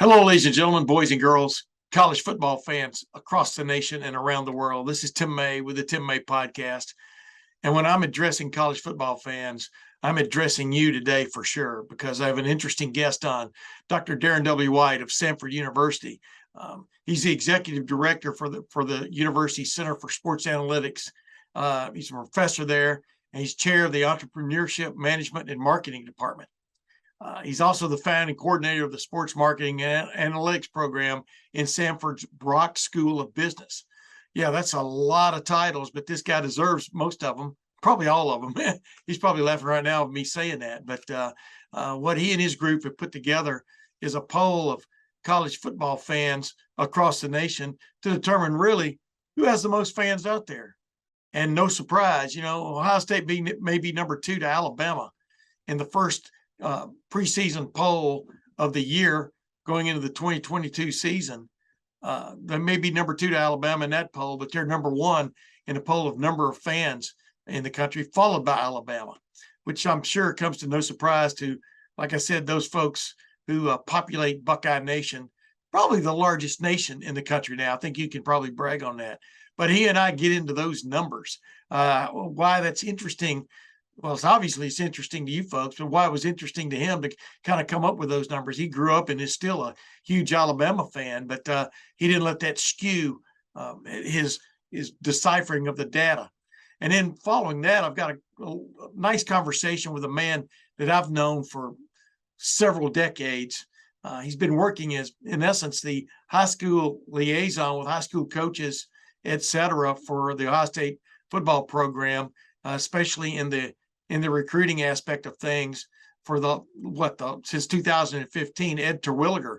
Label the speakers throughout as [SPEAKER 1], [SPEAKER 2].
[SPEAKER 1] Hello, ladies and gentlemen, boys and girls, college football fans across the nation and around the world. This is Tim May with the Tim May Podcast. And when I'm addressing college football fans, I'm addressing you today for sure, because I have an interesting guest on, Dr. Darin W. White of Samford University. He's the executive director for the University Center for Sports Analytics. He's a professor there, and he's chair of the Entrepreneurship Management and Marketing Department. He's also the founding coordinator of the Sports Marketing and Analytics program in Samford's Brock School of Business. Yeah, that's a lot of titles, but this guy deserves most of them, probably all of them. He's probably laughing right now with me saying that. But what he and his group have put together is a poll of college football fans across the nation to determine really who has the most fans out there. And no surprise, Ohio State may be number 2 to Alabama in the first preseason poll of the year going into the 2022 season. They may be number 2 to Alabama in that poll, but they're number 1 in the poll of number of fans in the country, followed by Alabama, which I'm sure comes to no surprise to, like I said, those folks who populate Buckeye Nation, probably the largest nation in the country now. I think you can probably brag on that. But he and I get into those numbers. Why that's interesting. Well, it's interesting to you folks, but why it was interesting to him to kind of come up with those numbers. He grew up and is still a huge Alabama fan, but he didn't let that skew his deciphering of the data. And then following that, I've got a nice conversation with a man that I've known for several decades. He's been working as, in essence, the high school liaison with high school coaches, et cetera, for the Ohio State football program, especially in the recruiting aspect of things for since 2015, Ed Terwilliger.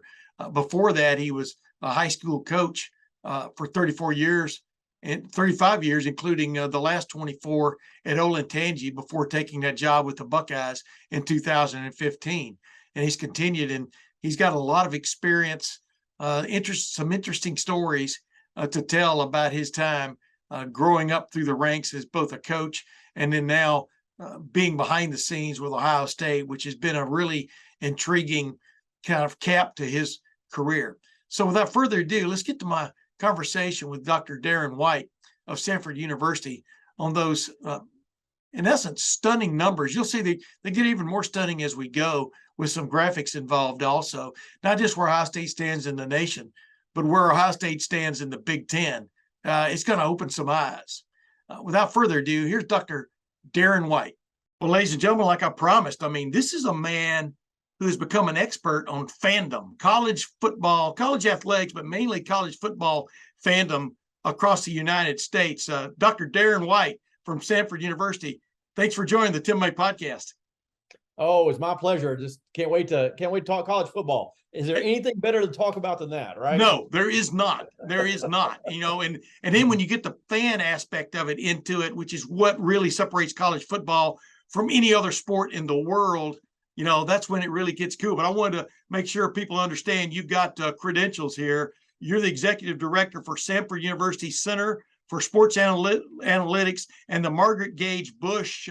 [SPEAKER 1] Before that, he was a high school coach for 34 years and 35 years, including the last 24 at Olentangy before taking that job with the Buckeyes in 2015. And he's continued, and he's got a lot of experience, some interesting stories to tell about his time growing up through the ranks as both a coach and then now being behind the scenes with Ohio State, which has been a really intriguing kind of cap to his career. So without further ado, let's get to my conversation with Dr. Darin White of Samford University on those, in essence, stunning numbers. You'll see they get even more stunning as we go with some graphics involved also, not just where Ohio State stands in the nation, but where Ohio State stands in the Big Ten. It's going to open some eyes. Without further ado, here's Dr. Darin White. Well, ladies and gentlemen, like I promised, this is a man who has become an expert on fandom, college football, college athletics, but mainly college football fandom across the United States. Dr. Darin White from Samford University. Thanks for joining the Tim May Podcast.
[SPEAKER 2] Oh, it's my pleasure. Just can't wait to talk college football. Is there anything better to talk about than that, right?
[SPEAKER 1] No, there is not. There is not. And then when you get the fan aspect of it into it, which is what really separates college football from any other sport in the world, that's when it really gets cool. But I wanted to make sure people understand you've got credentials here. You're the executive director for Samford University Center for Sports Analytics and the Margaret Gage Bush.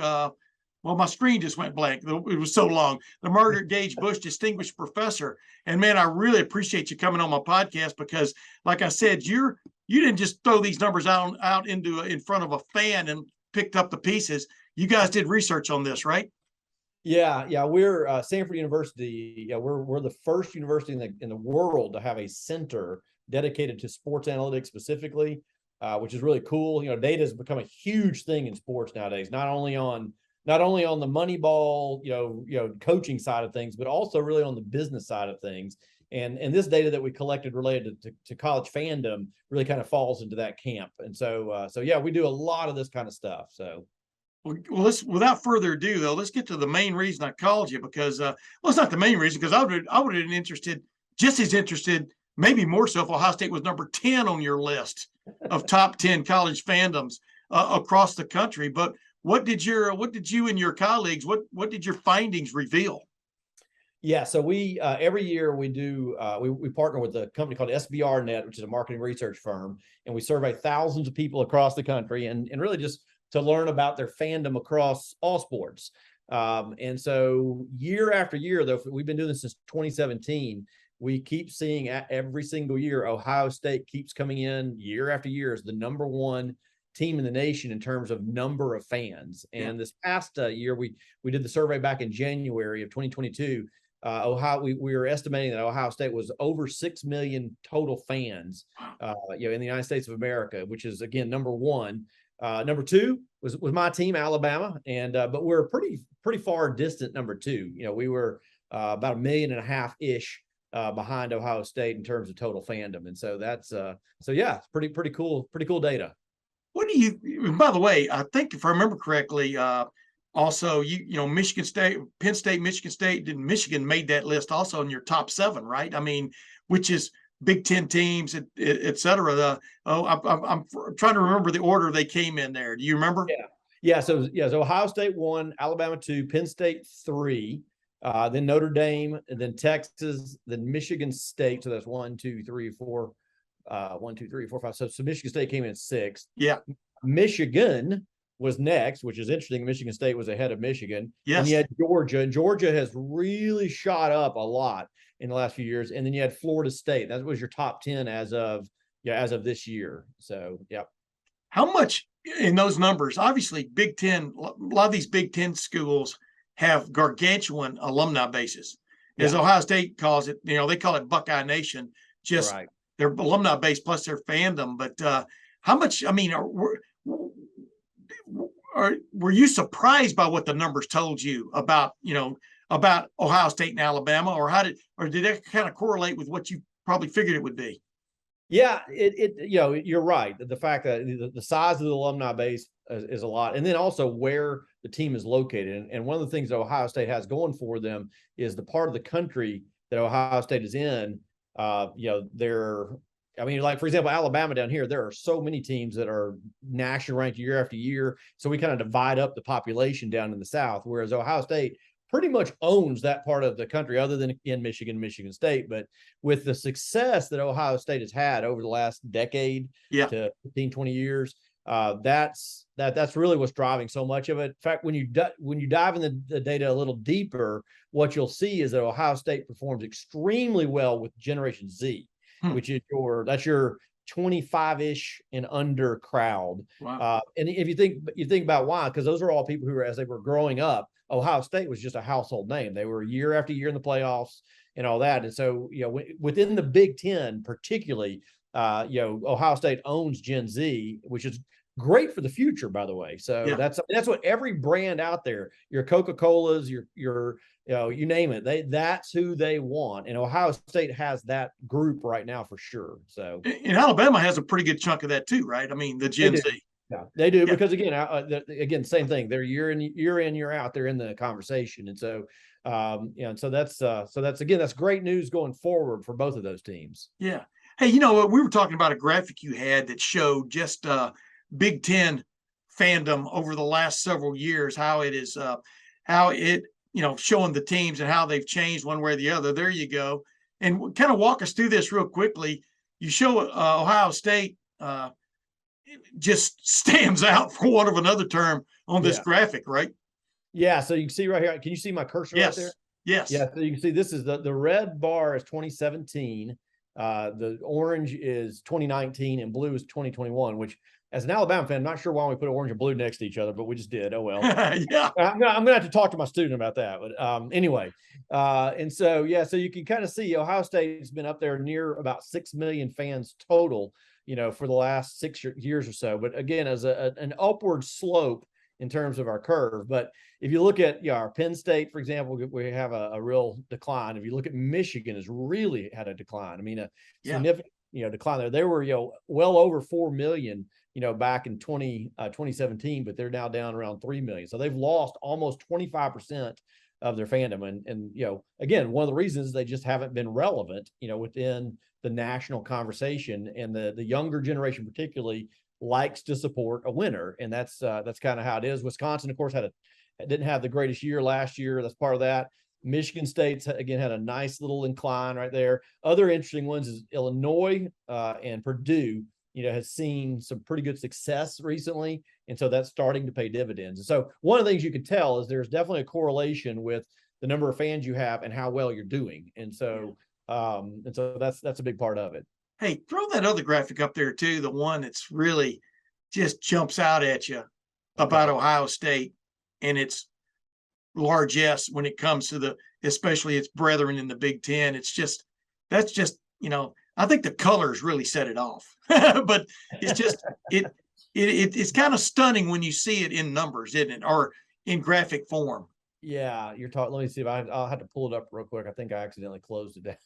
[SPEAKER 1] Well, my screen just went blank. It was so long. The Margaret Gage Bush Distinguished Professor. And man, I really appreciate you coming on my podcast because, like I said, you didn't just throw these numbers out in front of a fan and picked up the pieces. You guys did research on this, right?
[SPEAKER 2] Yeah. We're Samford University. Yeah, we're the first university in the world to have a center dedicated to sports analytics specifically, which is really cool. Data has become a huge thing in sports nowadays, not only on the money ball, coaching side of things, but also really on the business side of things. And this data that we collected related to college fandom really kind of falls into that camp. And so yeah, we do a lot of this kind of stuff. So.
[SPEAKER 1] Well, without further ado, though, let's get to the main reason I called you because, it's not the main reason because I would have been just as interested, maybe more so if Ohio State was number 10 on your list of top 10 college fandoms across the country. But what did you and your colleagues, what did your findings reveal?
[SPEAKER 2] Yeah, so we every year we do we partner with a company called SBR Net, which is a marketing research firm, and we survey thousands of people across the country and really just to learn about their fandom across all sports. And so year after year, though, we've been doing this since 2017, we keep seeing every single year, Ohio State keeps coming in year after year as the number one team in the nation in terms of number of fans. And this past year, we did the survey back in January of 2022. We were estimating that Ohio State was over 6 million total fans, in the United States of America, which is, again, number one. Number two was my team, Alabama, and but we're pretty far distant number two. We were about 1.5 million ish behind Ohio State in terms of total fandom, and so that's it's pretty cool data.
[SPEAKER 1] What do you? By the way, I think if I remember correctly, also Michigan State, Penn State, Michigan State, and Michigan made that list also in your top 7, right? I mean, which is Big Ten teams, et cetera. I'm trying to remember the order they came in there. Do you remember?
[SPEAKER 2] Yeah. So Ohio State 1, Alabama 2, Penn State 3, then Notre Dame, and then Texas, then Michigan State. So that's 1, 2, 3, 4. 1, 2, 3, 4, 5. So Michigan State came in 6th.
[SPEAKER 1] Yeah.
[SPEAKER 2] Michigan was next, which is interesting. Michigan State was ahead of Michigan.
[SPEAKER 1] Yes.
[SPEAKER 2] And you had Georgia, and Georgia has really shot up a lot in the last few years. And then you had Florida State. That was your top 10 as of this year. So, yeah.
[SPEAKER 1] How much in those numbers? Obviously, Big Ten, a lot of these Big Ten schools have gargantuan alumni bases. As Ohio State calls it, they call it Buckeye Nation. Just right. Their alumni base plus their fandom. But how much, I mean, were you surprised by what the numbers told you about Ohio State and Alabama, or did that kind of correlate with what you probably figured it would be?
[SPEAKER 2] Yeah, you're right. The fact that the size of the alumni base is a lot, and then also where the team is located. And one of the things that Ohio State has going for them is the part of the country that Ohio State is in. Like, for example, Alabama down here, there are so many teams that are national ranked year after year. So we kind of divide up the population down in the South, whereas Ohio State pretty much owns that part of the country, other than in Michigan State. But with the success that Ohio State has had over the last decade to 15, 20 years, that's really what's driving so much of it. In fact, when you dive in the data a little deeper, what you'll see is that Ohio State performs extremely well with Generation Z, which is your 25-ish and under crowd.
[SPEAKER 1] Wow.
[SPEAKER 2] And if you think about why, because those are all people who, as they were growing up, Ohio State was just a household name. They were year after year in the playoffs and all that. And so, within the Big Ten, particularly, Ohio State owns Gen Z, which is great for the future, by the way. So that's what every brand out there, your Coca-Colas, your you name it, that's who they want. And Ohio State has that group right now for sure. So,
[SPEAKER 1] and Alabama has a pretty good chunk of that too, right? I mean, the Gen Z.
[SPEAKER 2] Yeah, they do, because again, same thing. They're year in, year out. They're in the conversation, and so, so that's great news going forward for both of those teams.
[SPEAKER 1] Yeah. Hey, we were talking about a graphic you had that showed just Big Ten fandom over the last several years, how it is, showing the teams and how they've changed one way or the other. There you go, and kind of walk us through this real quickly. You show Ohio State. Just stands out, for want of another term, on this graphic, right?
[SPEAKER 2] Yeah. So you can see right here. Can you see my cursor right there?
[SPEAKER 1] Yes.
[SPEAKER 2] Yeah. So you can see this is the red bar is 2017. The orange is 2019 and blue is 2021, which, as an Alabama fan, I'm not sure why we put orange and blue next to each other, but we just did. Oh, well.
[SPEAKER 1] Yeah.
[SPEAKER 2] I'm gonna have to talk to my student about that. But anyway, and so, so you can kind of see Ohio State has been up there near about 6 million fans total, for the last 6 years or so. But again, as an upward slope in terms of our curve. But if you look at our Penn State, for example, we have a real decline. If you look at Michigan, has really had a decline. I mean, a significant decline there. They were well over 4 million back in 2017, but they're now down around 3 million. So they've lost almost 25% of their fandom. And again, one of the reasons is they just haven't been relevant, within the national conversation. And the younger generation particularly likes to support a winner. And that's kind of how it is. Wisconsin, of course, didn't have the greatest year last year. That's part of that. Michigan State's, again, had a nice little incline right there. Other interesting ones is Illinois and Purdue, has seen some pretty good success recently. And so that's starting to pay dividends. And so one of the things you can tell is there's definitely a correlation with the number of fans you have and how well you're doing. And so, And so that's a big part of it.
[SPEAKER 1] Hey, throw that other graphic up there too, the one that's really just jumps out at you about Ohio State and its largesse when it comes to especially its brethren in the Big Ten. That's just, I think the colors really set it off, but it's just, it's kind of stunning when you see it in numbers, isn't it? Or in graphic form.
[SPEAKER 2] Yeah, you're talking. Let me see if I'll have to pull it up real quick. I think I accidentally closed it down.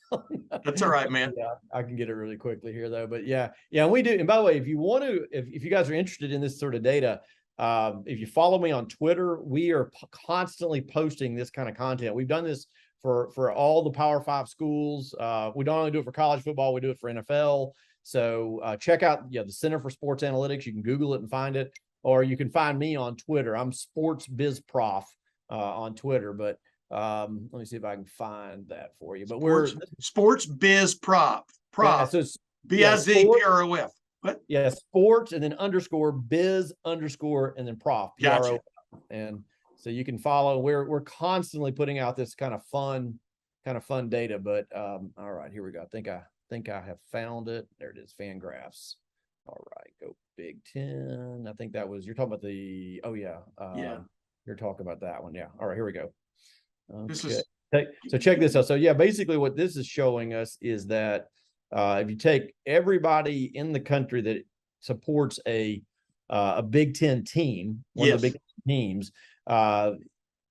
[SPEAKER 1] That's all right, man.
[SPEAKER 2] Yeah, I can get it really quickly here though. But yeah, and we do. And by the way, if you want to, if you guys are interested in this sort of data, if you follow me on Twitter, we are constantly posting this kind of content. We've done this for all the Power 5 schools. We don't only do it for college football, we do it for NFL. So check out the Center for Sports Analytics. You can Google it and find it, or you can find me on Twitter. I'm Sports Biz Prof on Twitter, but let me see if I can find that for you. But we're
[SPEAKER 1] Sports Biz Prof.
[SPEAKER 2] Yeah, so it's
[SPEAKER 1] BIZPROF. What?
[SPEAKER 2] Yeah, sports and then underscore biz underscore and then prof.
[SPEAKER 1] Gotcha.
[SPEAKER 2] And so you can follow. We're constantly putting out this kind of fun data. But all right, here we go. I think I have found it. There it is. Fan graphs. All right, go Big Ten. I think that was you're talking about the. Oh yeah.
[SPEAKER 1] Yeah.
[SPEAKER 2] You're talking about that one. Yeah. All right, here we go. Okay.
[SPEAKER 1] This is
[SPEAKER 2] so check this out. So yeah, basically what this is showing us is that if you take everybody in the country that supports a Big Ten team, one of the big teams,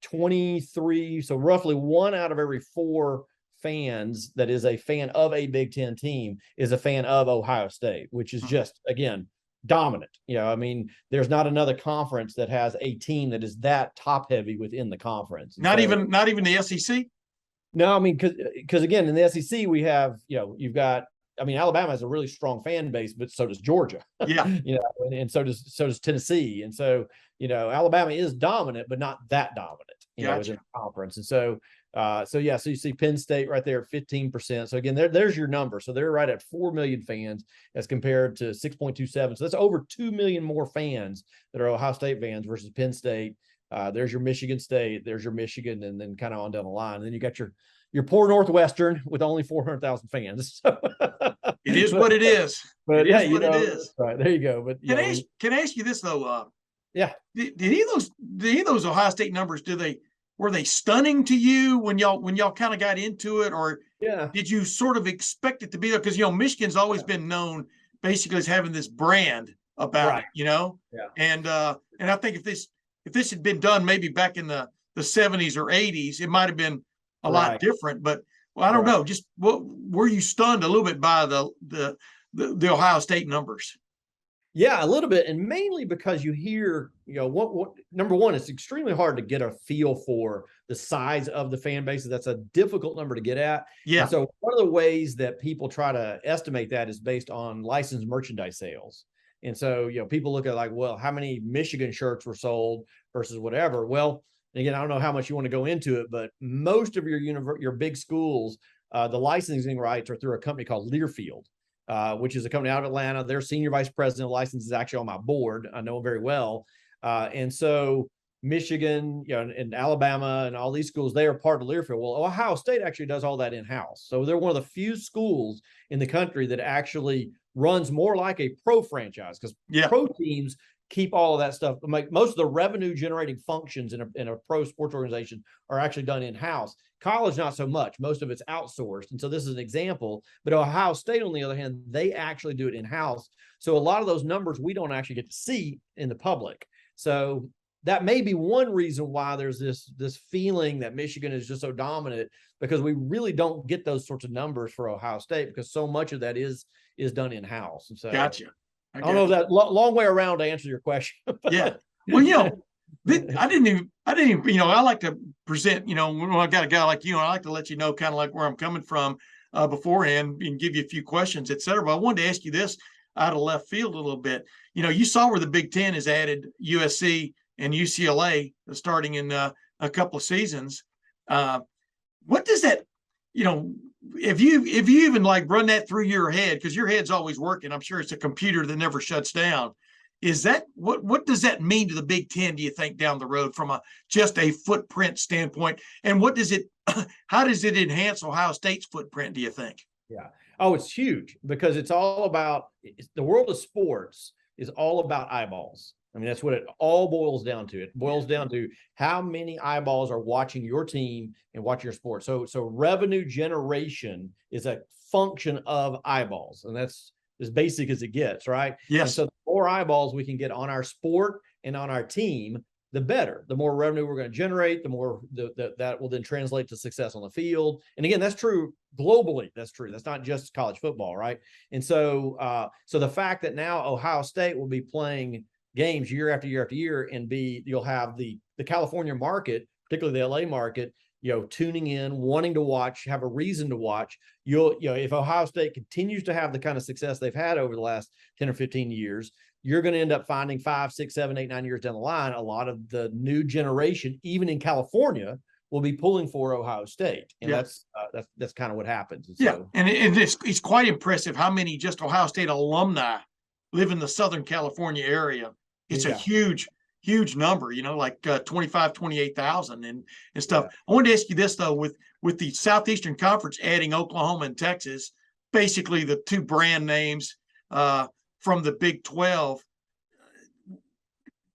[SPEAKER 2] 23, so roughly 1 out of every 4 fans that is a fan of a Big Ten team is a fan of Ohio State, which is just, again, dominant. I mean, there's not another conference that has a team that is that top heavy within the conference.
[SPEAKER 1] Not even the SEC.
[SPEAKER 2] No, I mean, because again, in the SEC, we have, you've got, I mean, Alabama has a really strong fan base, but so does Georgia.
[SPEAKER 1] Yeah.
[SPEAKER 2] And so does Tennessee. And so, Alabama is dominant, but not that dominant, within the conference. And so you see Penn State right there at 15%. So again, there's your number. So they're right at 4 million fans as compared to 6.27. So that's over 2 million more fans that are Ohio State fans versus Penn State. There's your Michigan State, there's your Michigan, and then kind of on down the line. And then you got your poor Northwestern with only 400,000 fans.
[SPEAKER 1] It is what it is.
[SPEAKER 2] But
[SPEAKER 1] it is.
[SPEAKER 2] Right, there you go. But
[SPEAKER 1] can I ask you this though?
[SPEAKER 2] Yeah.
[SPEAKER 1] Did any of those Ohio State numbers, were they stunning to you when y'all kind of got into it, or did you sort of expect it to be there? Because Michigan's always been known basically as having this brand about it, Yeah. And I think if this had been done maybe back in the 70s or 80s, it might have been a lot different. But I don't know. Just were you stunned a little bit by the Ohio State numbers?
[SPEAKER 2] Yeah, a little bit, and mainly because you hear, what number one, it's extremely hard to get a feel for the size of the fan bases. That's a difficult number to get at.
[SPEAKER 1] Yeah.
[SPEAKER 2] And so one of the ways that people try to estimate that is based on licensed merchandise sales. And so, people look at how many Michigan shirts were sold versus whatever. Well, again, I don't know how much you want to go into it, but most of your big schools, the licensing rights are through a company called Learfield. Which is a company out of Atlanta. Their senior vice president of license is actually on my board. I know him very well. And so Michigan, and Alabama and all these schools, they are part of Learfield. Well, Ohio State actually does all that in-house. So they're one of the few schools in the country that actually runs more like a pro franchise, because pro teams keep all of that stuff. Like most of the revenue generating functions in a pro sports organization are actually done in-house. College, not so much. Most of it's outsourced. And so this is an example. But Ohio State, on the other hand, they actually do it in-house. So a lot of those numbers we don't actually get to see in the public. So that may be one reason why there's this feeling that Michigan is just so dominant, because we really don't get those sorts of numbers for Ohio State, because so much of that is done in-house. And so
[SPEAKER 1] Gotcha.
[SPEAKER 2] I don't know if that long way around to answer your question.
[SPEAKER 1] Yeah. Well, I didn't even, I like to present, when I got a guy like you, I like to let you know kind of like where I'm coming from beforehand and give you a few questions, et cetera. But I wanted to ask you this out of left field a little bit. You saw where the Big Ten has added USC and UCLA starting in a couple of seasons. What does that, if you even run that through your head, because your head's always working, I'm sure it's a computer that never shuts down. Is that what does that mean to the Big Ten, do you think, down the road from just a footprint standpoint? And what does it how does it enhance Ohio State's footprint, do you think?
[SPEAKER 2] Yeah. Oh, it's huge because it's all about the world of sports is all about eyeballs. I mean, that's what it all boils down to. It boils down to how many eyeballs are watching your team and watching your sport. So revenue generation is a function of eyeballs, and that's as basic as it gets, right?
[SPEAKER 1] Yes.
[SPEAKER 2] And so the more eyeballs we can get on our sport and on our team, the better. The more revenue we're going to generate, the more that will then translate to success on the field. And again, that's true globally. That's true. That's not just college football, right? And so so the fact that now Ohio State will be playing games year after year after year, and you'll have the California market, particularly the LA market, tuning in, wanting to watch, have a reason to watch. If Ohio State continues to have the kind of success they've had over the last 10 or 15 years, you're going to end up finding 5, 6, 7, 8, 9 years down the line, a lot of the new generation, even in California, will be pulling for Ohio State. And that's kind of what happens. And
[SPEAKER 1] yeah. And it's quite impressive how many just Ohio State alumni live in the Southern California area. It's a huge number, like 28,000 and stuff. Yeah. I wanted to ask you this, though, with the Southeastern Conference adding Oklahoma and Texas, basically the two brand names from the Big 12.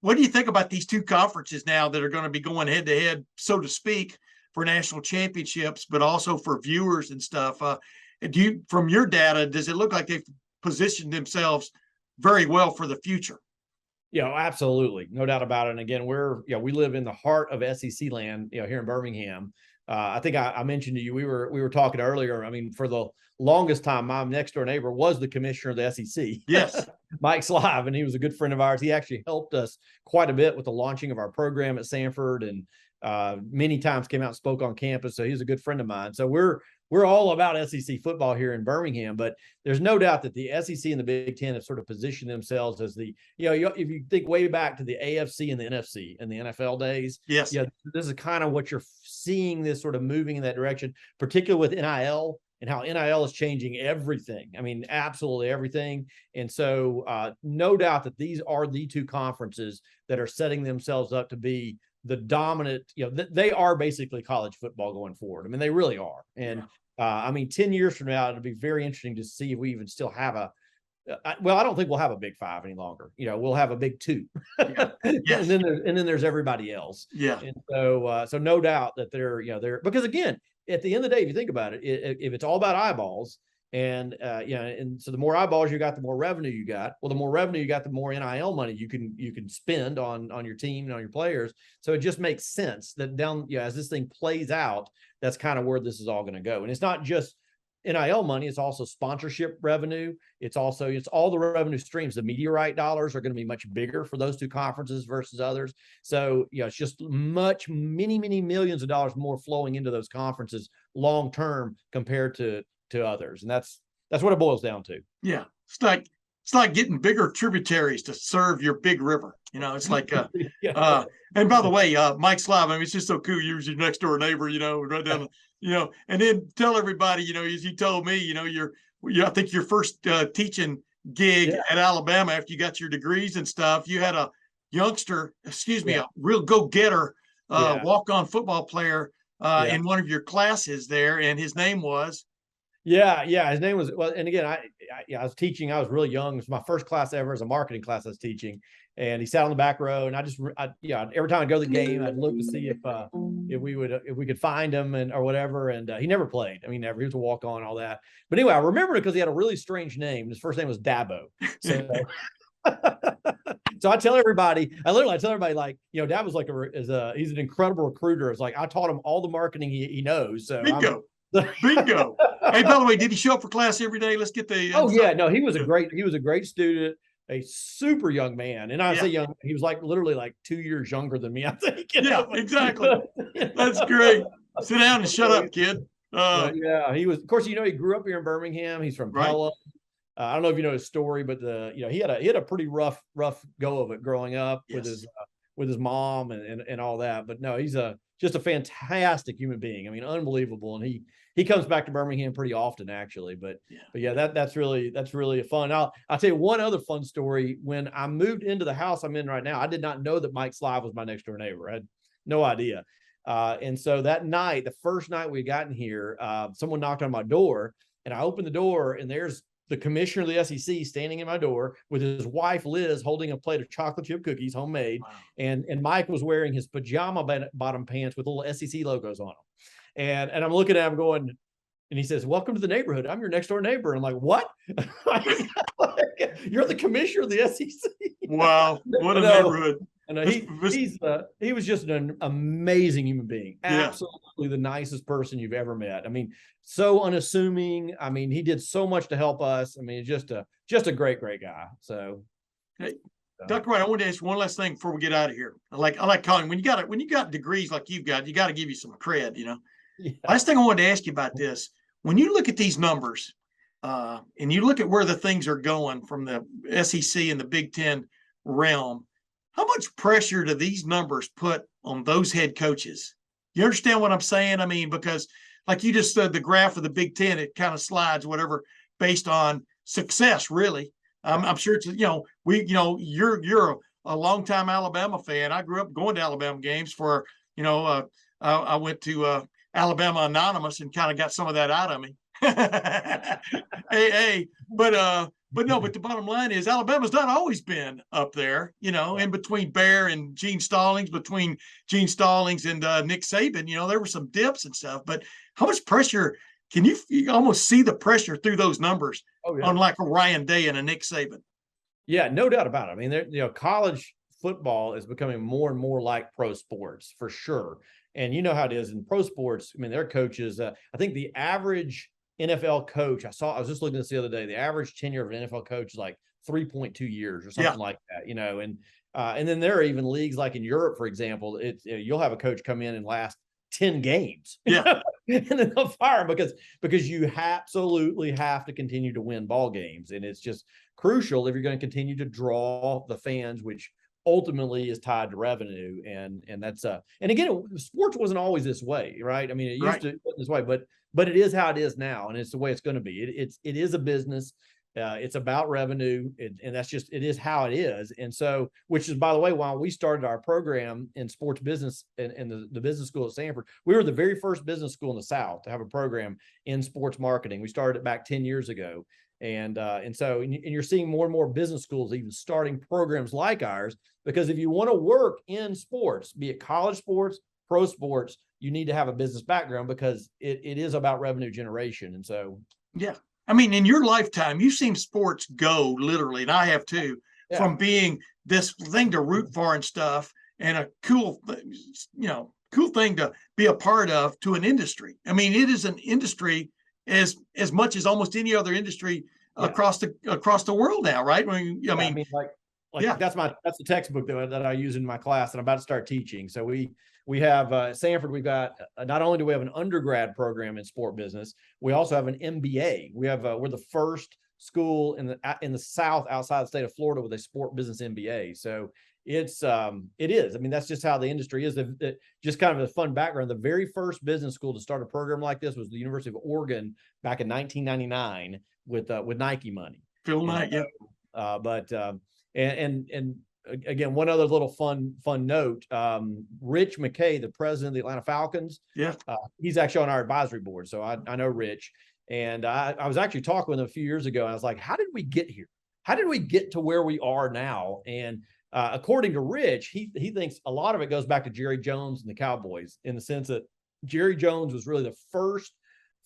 [SPEAKER 1] What do you think about these two conferences now that are going to be going head to head, so to speak, for national championships, but also for viewers and stuff? From your data, does it look like they've positioned themselves very well for the future?
[SPEAKER 2] Yeah, absolutely. No doubt about it. And again, we live in the heart of SEC land, here in Birmingham. I think I mentioned to you, we were talking earlier. I mean, for the longest time, my next door neighbor was the commissioner of the SEC.
[SPEAKER 1] Yes.
[SPEAKER 2] Mike Slive, and he was a good friend of ours. He actually helped us quite a bit with the launching of our program at Samford, and many times came out and spoke on campus. So he's a good friend of mine. So we're all about SEC football here in Birmingham, but there's no doubt that the SEC and the Big Ten have sort of positioned themselves as the, if you think way back to the AFC and the NFC and the NFL days,
[SPEAKER 1] yes,
[SPEAKER 2] this is kind of what you're seeing, this sort of moving in that direction, particularly with NIL and how NIL is changing everything. I mean, absolutely everything. And so no doubt that these are the two conferences that are setting themselves up to be the dominant, they are basically college football going forward. I mean, they really are. And 10 years from now, it'll be very interesting to see if we even still have I don't think we'll have a Big Five any longer. We'll have a Big Two.
[SPEAKER 1] Yeah. Yes.
[SPEAKER 2] and then there's everybody else.
[SPEAKER 1] Yeah.
[SPEAKER 2] And so no doubt that they're because again, at the end of the day, if you think about it, if it's all about eyeballs, and so the more eyeballs you got, the more revenue you got. Well, the more revenue you got, the more NIL money you can spend on your team and on your players. So it just makes sense that as this thing plays out, that's kind of where this is all going to go. And it's not just NIL money; it's also sponsorship revenue. It's all the revenue streams. The media right dollars are going to be much bigger for those two conferences versus others. So it's just many millions of dollars more flowing into those conferences long term compared to others. And that's what it boils down to.
[SPEAKER 1] Yeah. It's like getting bigger tributaries to serve your big river. It's like, and by the way, Mike Slive, I mean, it's just so cool. You're your next door neighbor, right down, and then tell everybody, as you told me, I think your first teaching gig at Alabama after you got your degrees and stuff, you had a youngster, a real go-getter, walk-on football player in one of your classes there. And his name was?
[SPEAKER 2] Yeah. His name was, well, and again, I was teaching, I was really young. It was my first class ever as a marketing class I was teaching. And he sat on the back row, and every time I go to the game, I'd look to see if we could find him or whatever. And he never played. I mean, never. He was a walk on, all that. But anyway, I remember it because he had a really strange name. His first name was Dabo. So, so I tell everybody, like, Dad was like he's an incredible recruiter. It's like I taught him all the marketing he knows. So
[SPEAKER 1] Bingo. Bingo. Hey, by the way, did he show up for class every day? Let's get the.
[SPEAKER 2] No, he was a great student, a super young man. And I say young, he was literally 2 years younger than me, I think.
[SPEAKER 1] Exactly. That's great. Sit down and shut up, kid.
[SPEAKER 2] He was, of course, he grew up here in Birmingham. He's from Pella. I don't know if you know his story, but he had a pretty rough go of it growing up with his mom and all that. But no, he's just a fantastic human being. I mean, unbelievable. And he comes back to Birmingham pretty often, actually. But yeah, that's really fun. I'll tell you one other fun story. When I moved into the house I'm in right now, I did not know that Mike Slive was my next door neighbor. I had no idea. And so that night, the first night we got in here, someone knocked on my door, and I opened the door, and there's the commissioner of the SEC standing in my door with his wife, Liz, holding a plate of chocolate chip cookies, homemade. Wow. And Mike was wearing his pajama bottom pants with little SEC logos on them. And I'm looking at him going, and he says, "Welcome to the neighborhood. I'm your next door neighbor." And I'm like, "What?" You're the commissioner of the SEC.
[SPEAKER 1] Wow. What a neighborhood.
[SPEAKER 2] And he was just an amazing human being. Absolutely the nicest person you've ever met. I mean, so unassuming. I mean, he did so much to help us. I mean, just a great guy. So,
[SPEAKER 1] hey, Dr. White, I want to ask you one last thing before we get out of here. I like calling when you got degrees like you've got, you got to give you some cred, you know. Yeah. Last thing I wanted to ask you about this: when you look at these numbers, and you look at where the things are going from the SEC and the Big Ten realm, how much pressure do these numbers put on those head coaches? You understand what I'm saying? I mean, because like you just said, the graph of the Big Ten, it kind of slides, whatever, based on success, really. I'm sure it's, you're a longtime Alabama fan. I grew up going to Alabama games for, I went to Alabama Anonymous and kind of got some of that out of me. But the bottom line is Alabama's not always been up there, in between Bear and Gene Stallings, between Gene Stallings and Nick Saban, there were some dips and stuff, but how much pressure can you almost see the pressure through those numbers on like a Ryan Day and a Nick Saban? Yeah,
[SPEAKER 2] no doubt about it. I mean, college football is becoming more and more like pro sports for sure. And you know how it is in pro sports. I mean, their coaches, I think the average NFL coach, I was just looking at this the other day, the average tenure of an NFL coach is like 3.2 years or something like that, and then there are even leagues like in Europe, for example, you'll have a coach come in and last 10 games. Yeah. And then they'll fire him because you absolutely have to continue to win ball games. And it's just crucial if you're going to continue to draw the fans, which ultimately is tied to revenue. And that's and again, sports wasn't always this way, right? I mean, it used to be this way, but it is how it is now, and it's the way it's going to be. It is a business. It's about revenue, and that's just, it is how it is. And so, which is, by the way, while we started our program in sports business in the business school at Samford, we were the very first business school in the South to have a program in sports marketing. We started it back 10 years ago. And so you're seeing more and more business schools even starting programs like ours, because if you want to work in sports, be it college sports, pro sports, you need to have a business background, because it is about revenue generation. And so, yeah. I mean, in your lifetime, you've seen sports go literally, and I have too, from being this thing to root for and stuff, and a cool thing to be a part of, to an industry. I mean, it is an industry as much as almost any other industry across the world now, right? I mean, that's the textbook that I use in my class, and I'm about to start teaching. So we have at Samford, we've got not only do we have an undergrad program in sport business, we also have an MBA. We have we're the first school in the South outside the state of Florida with a sport business MBA. So it is. I mean, that's just how the industry is. Just kind of a fun background. The very first business school to start a program like this was the University of Oregon back in 1999 with Nike money.
[SPEAKER 1] Phil Knight, yeah.
[SPEAKER 2] And again, one other little fun note, Rich McKay, the president of the Atlanta Falcons, he's actually on our advisory board. So I know Rich, and I was actually talking with him a few years ago, and I was like, how did we get here? How did we get to where we are now? And according to Rich, he thinks a lot of it goes back to Jerry Jones and the Cowboys, in the sense that Jerry Jones was really the first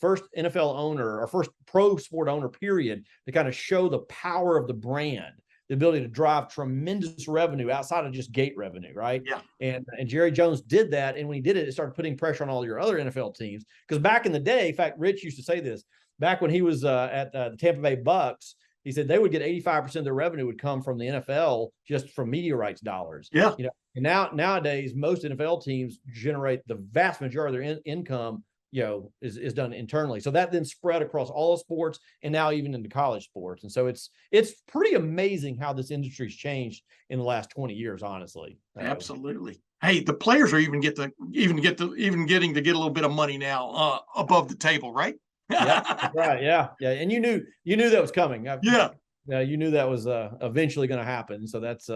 [SPEAKER 2] NFL owner, or first pro sport owner, period, to kind of show the power of the brand, the ability to drive tremendous revenue outside of just gate revenue, right? Yeah. And Jerry Jones did that, and when he did it, it started putting pressure on all your other NFL teams. Because back in the day, in fact, Rich used to say this, back when he was at the Tampa Bay Bucks, he said they would get 85% of their revenue would come from the NFL just from media rights dollars. Yeah. And nowadays, most NFL teams generate the vast majority of their income is done internally. So that then spread across all sports and now even into college sports. And so it's pretty amazing how this industry's changed in the last 20 years, honestly.
[SPEAKER 1] Absolutely. Hey, the players are even getting to get a little bit of money now above the table, right?
[SPEAKER 2] Yeah, that's right. Yeah. And you knew that was coming.
[SPEAKER 1] Yeah.
[SPEAKER 2] You knew that was eventually going to happen. So that's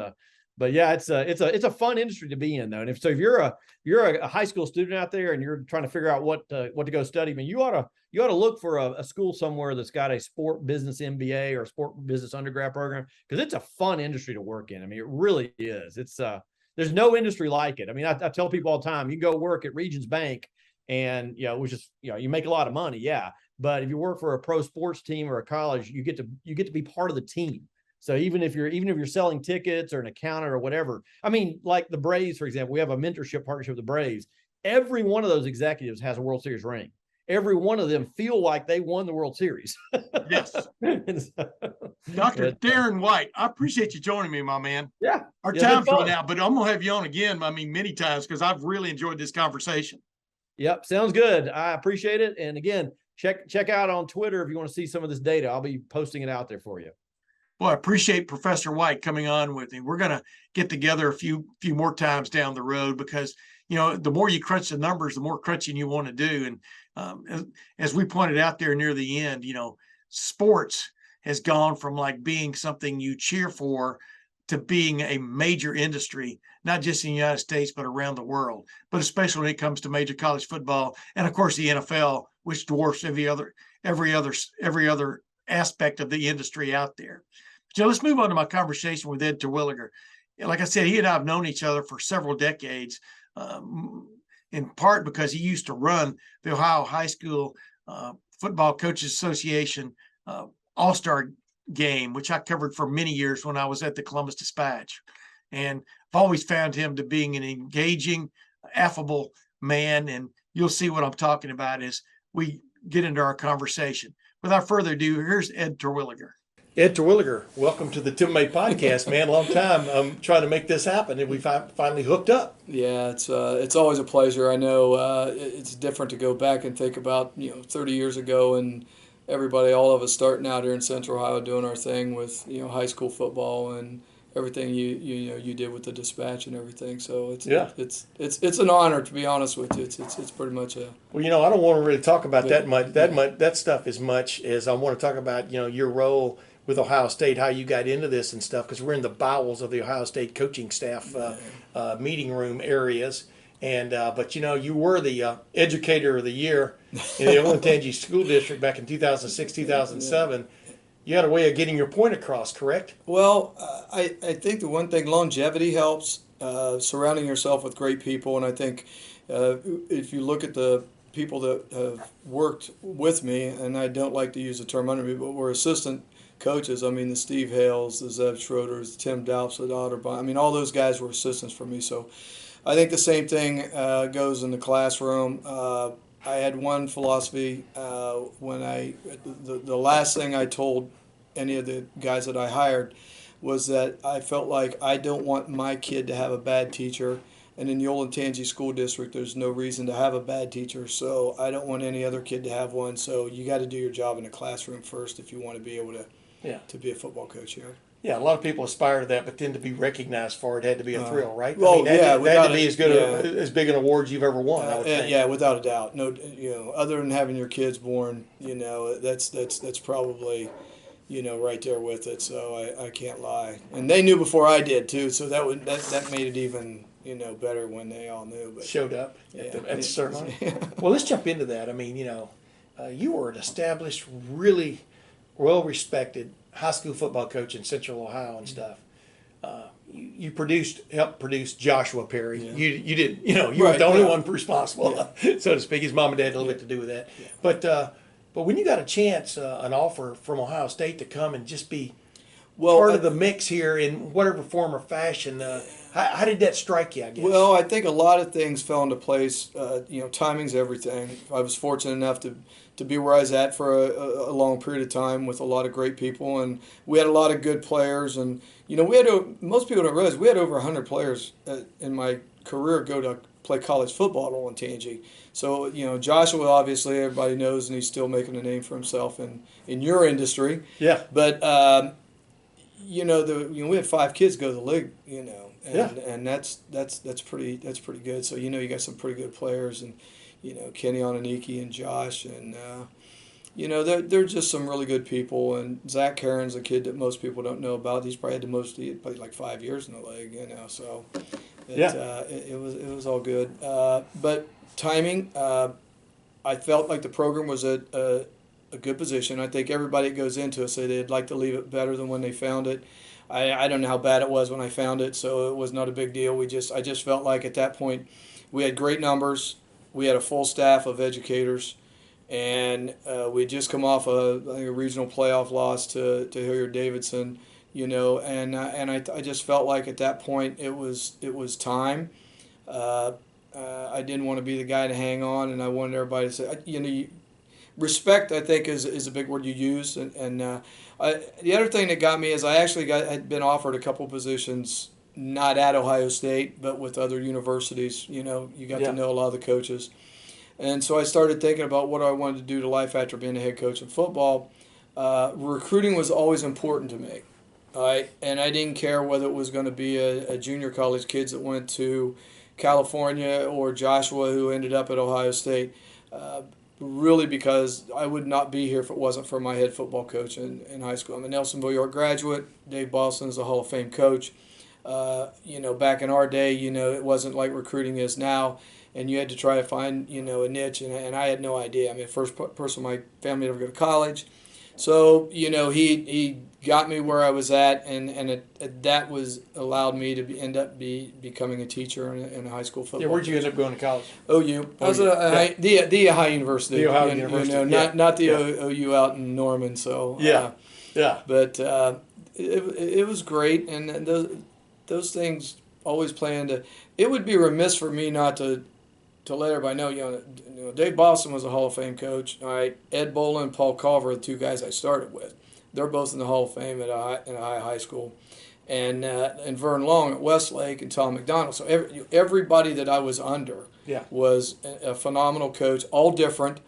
[SPEAKER 2] but yeah, it's a fun industry to be in, though. And if you're a high school student out there and you're trying to figure out what to go study, I mean, you ought to look for a school somewhere that's got a sport business MBA or a sport business undergrad program, because it's a fun industry to work in. I mean, it really is. It's there's no industry like it. I mean, I tell people all the time, you can go work at Regions Bank and which is you make a lot of money, yeah. But if you work for a pro sports team or a college, you get to be part of the team. So even if you're selling tickets or an accountant or whatever, I mean, like the Braves, for example, we have a mentorship partnership with the Braves. Every one of those executives has a World Series ring. Every one of them feel like they won the World Series.
[SPEAKER 1] Yes. Dr. Darin White, I appreciate you joining me, my man.
[SPEAKER 2] Yeah.
[SPEAKER 1] Our time's run out, but I'm going to have you on again, I mean, many times, because I've really enjoyed this conversation.
[SPEAKER 2] Yep. Sounds good. I appreciate it. And again, check out on Twitter if you want to see some of this data. I'll be posting it out there for you.
[SPEAKER 1] Well, I appreciate Professor White coming on with me. We're going to get together a few more times down the road, because, the more you crunch the numbers, the more crunching you want to do. And as we pointed out there near the end, sports has gone from like being something you cheer for to being a major industry, not just in the United States, but around the world, but especially when it comes to major college football. And of course the NFL, which dwarfs every other aspect of the industry out there. So let's move on to my conversation with Ed Terwilliger. Like I said, he and I have known each other for several decades, in part because he used to run the Ohio High School Football Coaches Association All-Star game, which I covered for many years when I was at the Columbus Dispatch. And I've always found him to being an engaging, affable man. And you'll see what I'm talking about as we get into our conversation. Without further ado, here's Ed Terwilliger. Ed Terwilliger, welcome to the Tim May podcast, man. Long time I'm trying to make this happen, and we finally hooked up.
[SPEAKER 3] Yeah, it's always a pleasure. I know it's different to go back and think about 30 years ago, and all of us starting out here in Central Ohio doing our thing with high school football and everything you did with the Dispatch and everything. So it's an honor, to be honest with you. It's pretty much a
[SPEAKER 1] I don't want to really talk about that stuff as much as I want to talk about your role with Ohio State, how you got into this and stuff, because we're in the bowels of the Ohio State coaching staff meeting room areas. And but you were the educator of the year in the Olentangy School District back in 2006, 2007. You had a way of getting your point across, correct?
[SPEAKER 3] Well, I think the one thing, longevity helps, surrounding yourself with great people. And I think if you look at the people that have worked with me, and I don't like to use the term under me, but were assistant coaches. I mean, the Steve Hales, the Zev Schroeders, the Tim Dalps, the Otterbahn. I mean, all those guys were assistants for me. So I think the same thing goes in the classroom. I had one philosophy when the last thing I told any of the guys that I hired was that I felt like I don't want my kid to have a bad teacher. And in the Olentangy School District, there's no reason to have a bad teacher, so I don't want any other kid to have one. So you got to do your job in the classroom first if you want to be able to be a football coach here. Yeah,
[SPEAKER 1] a lot of people aspire to that, but then to be recognized for it had to be a thrill, right?
[SPEAKER 3] Well,
[SPEAKER 1] that had to be as big an award as you've ever won, I would think.
[SPEAKER 3] Yeah, without a doubt. No, other than having your kids born, that's probably, right there with it. So I can't lie, and they knew before I did too. So that made it even better when they all knew. But
[SPEAKER 1] showed up at the ceremony. Well, let's jump into that. I mean, you were an established, really well-respected high school football coach in Central Ohio and stuff. You helped produce Joshua Perry. Yeah. You didn't, you weren't the only one responsible, so to speak. His mom and dad had a little bit to do with that. Yeah. But when you got a chance, an offer from Ohio State to come and just be part of the mix here in whatever form or fashion, how did that strike you, I guess?
[SPEAKER 3] Well, I think a lot of things fell into place. Timing's everything. I was fortunate enough to be where I was at for a long period of time with a lot of great people, and we had a lot of good players. And most people don't realize we had over 100 players in my career go to play college football at Olentangy. So, Joshua, obviously, everybody knows, and he's still making a name for himself in your industry.
[SPEAKER 2] Yeah.
[SPEAKER 3] But, we had 5 kids go to the league, and that's pretty good. So, you got some pretty good players, and, Kenny Onaniki and Josh, and, they're just some really good people. And Zach Caron's a kid that most people don't know about. He played like 5 years in the league, so it was all good. But timing, I felt like the program was at a good position. I think everybody that goes into it say they'd like to leave it better than when they found it. I don't know how bad it was when I found it, so it was not a big deal. I just felt like at that point we had great numbers. We had a full staff of educators, and we had just come off a regional playoff loss to Hilliard Davidson, and I just felt like at that point it was time. I didn't want to be the guy to hang on, and I wanted everybody to say, respect, I think, is a big word you use. And the other thing that got me is I had been offered a couple positions, not at Ohio State, but with other universities. You got to know a lot of the coaches. And so I started thinking about what I wanted to do to life after being a head coach in football. Recruiting was always important to me. And I didn't care whether it was going to be a junior college kids that went to California or Joshua who ended up at Ohio State. Really, because I would not be here if it wasn't for my head football coach in high school. I'm a Nelsonville York graduate. Dave Boston's a Hall of Fame coach. Back in our day, it wasn't like recruiting is now, and you had to try to find, a niche, and I had no idea. I mean, first person in my family to ever go to college. So, he got me where I was at, and that was allowed me to end up becoming a teacher in a high school football.
[SPEAKER 2] Yeah, where'd you end up going to college?
[SPEAKER 3] OU. I was at the Ohio University.
[SPEAKER 2] The Ohio University.
[SPEAKER 3] Not the OU out in Norman. So but it was great, and those things always play into. It would be remiss for me not to let everybody know, Dave Boston was a Hall of Fame coach. All right, Ed Bola and Paul Culver are the 2 guys I started with. They're both in the Hall of Fame at Ohio High School, and Vern Long at Westlake and Tom McDonald. So everybody that I was under was a phenomenal coach, all different.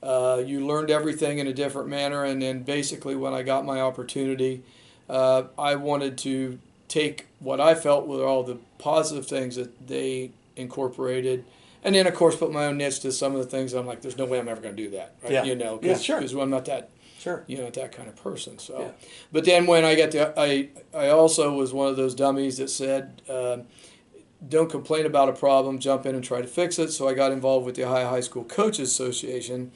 [SPEAKER 3] You learned everything in a different manner, and then basically when I got my opportunity, I wanted to take what I felt were all the positive things that they incorporated. And then, of course, put my own niche to some of the things. I'm like, there's no way I'm ever going to do that. Right? Because I'm not that, that kind of person. So, but then when I got I also was one of those dummies that said, don't complain about a problem, jump in and try to fix it. So I got involved with the Ohio High School Coaches Association.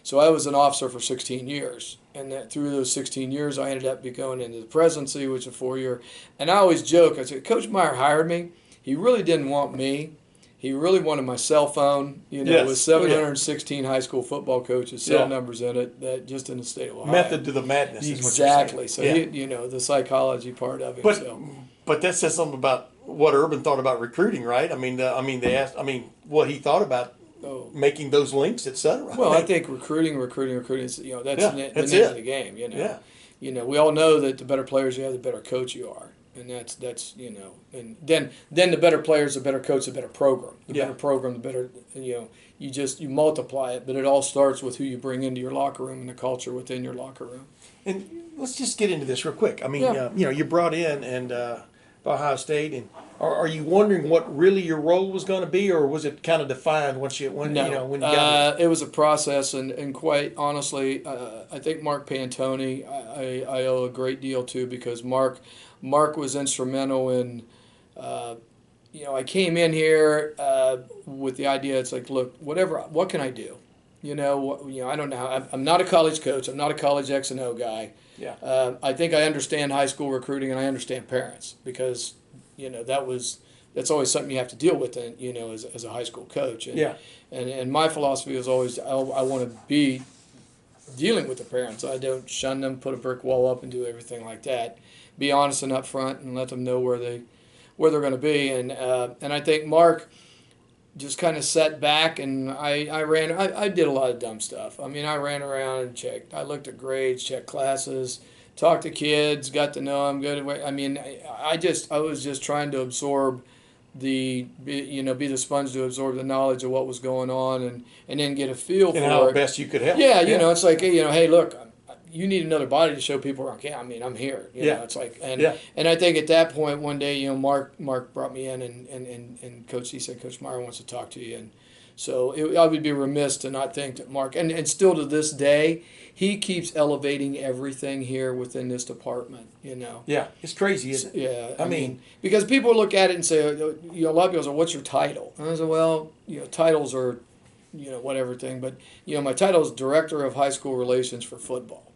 [SPEAKER 3] So I was an officer for 16 years. And that through those 16 years, I ended up going into the presidency, which is a 4-year. And I always joke, I said, Coach Meyer hired me. He really didn't want me. He really wanted my cell phone, with 716 high school football coaches, cell numbers in it, that just in the state of Ohio.
[SPEAKER 2] Method to the madness.
[SPEAKER 3] Exactly. So, the psychology part of it.
[SPEAKER 2] But that says something about what Urban thought about recruiting, right? They asked, what he thought about making those links, et cetera.
[SPEAKER 3] Well, I think recruiting is, that's the name of the game, we all know that the better players you have, the better coach you are. And that's and then the better players, the better coach, the better program. The better program, the better, you multiply it. But it all starts with who you bring into your locker room and the culture within your locker room.
[SPEAKER 2] And let's just get into this real quick. You brought in and Ohio State, and are you wondering what really your role was going to be, or was it kind of defined when you got there?
[SPEAKER 3] It was a process, and quite honestly, I think Mark Pantoni, I owe a great deal to, because Mark was instrumental in, I came in here with the idea, it's like, look, what can I do? I don't know. I'm not a college coach. I'm not a college X and O guy.
[SPEAKER 2] Yeah.
[SPEAKER 3] I think I understand high school recruiting, and I understand parents, because, that's always something you have to deal with, as a high school coach. And my philosophy is always, I want to be dealing with the parents. I don't shun them, put a brick wall up, and do everything like that. Be honest and upfront, and let them know where they're going to be. And I think Mark just kind of sat back, and I did a lot of dumb stuff. I ran around and checked. I looked at grades, checked classes, talked to kids, got to know them. I was just trying to absorb be the sponge to absorb the knowledge of what was going on, and then get a feel
[SPEAKER 1] and
[SPEAKER 3] for
[SPEAKER 1] how
[SPEAKER 3] it.
[SPEAKER 1] best you could help.
[SPEAKER 3] Yeah, it's like, hey, look, you need another body to show people around. Yeah, I mean, I'm here. You know, it's like, and I think at that point one day, Mark brought me in, and he said, Coach Meyer wants to talk to you, and so I would be remiss to not think that Mark, and still to this day, he keeps elevating everything here within this department.
[SPEAKER 1] Yeah, it's crazy, isn't it?
[SPEAKER 3] Yeah,
[SPEAKER 1] I mean,
[SPEAKER 3] because people look at it and say, a lot of people say, "What's your title?" And I say, "Well, titles are, whatever thing, but my title is Director of High School Relations for Football."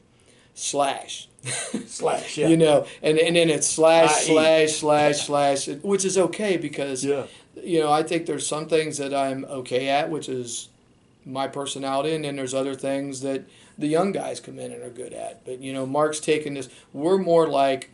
[SPEAKER 3] Slash,
[SPEAKER 1] yeah.
[SPEAKER 3] and then it's slash,
[SPEAKER 1] IE.
[SPEAKER 3] slash, which is okay because, I think there's some things that I'm okay at, which is my personality, and then there's other things that the young guys come in and are good at. But Mark's taken this. We're more like,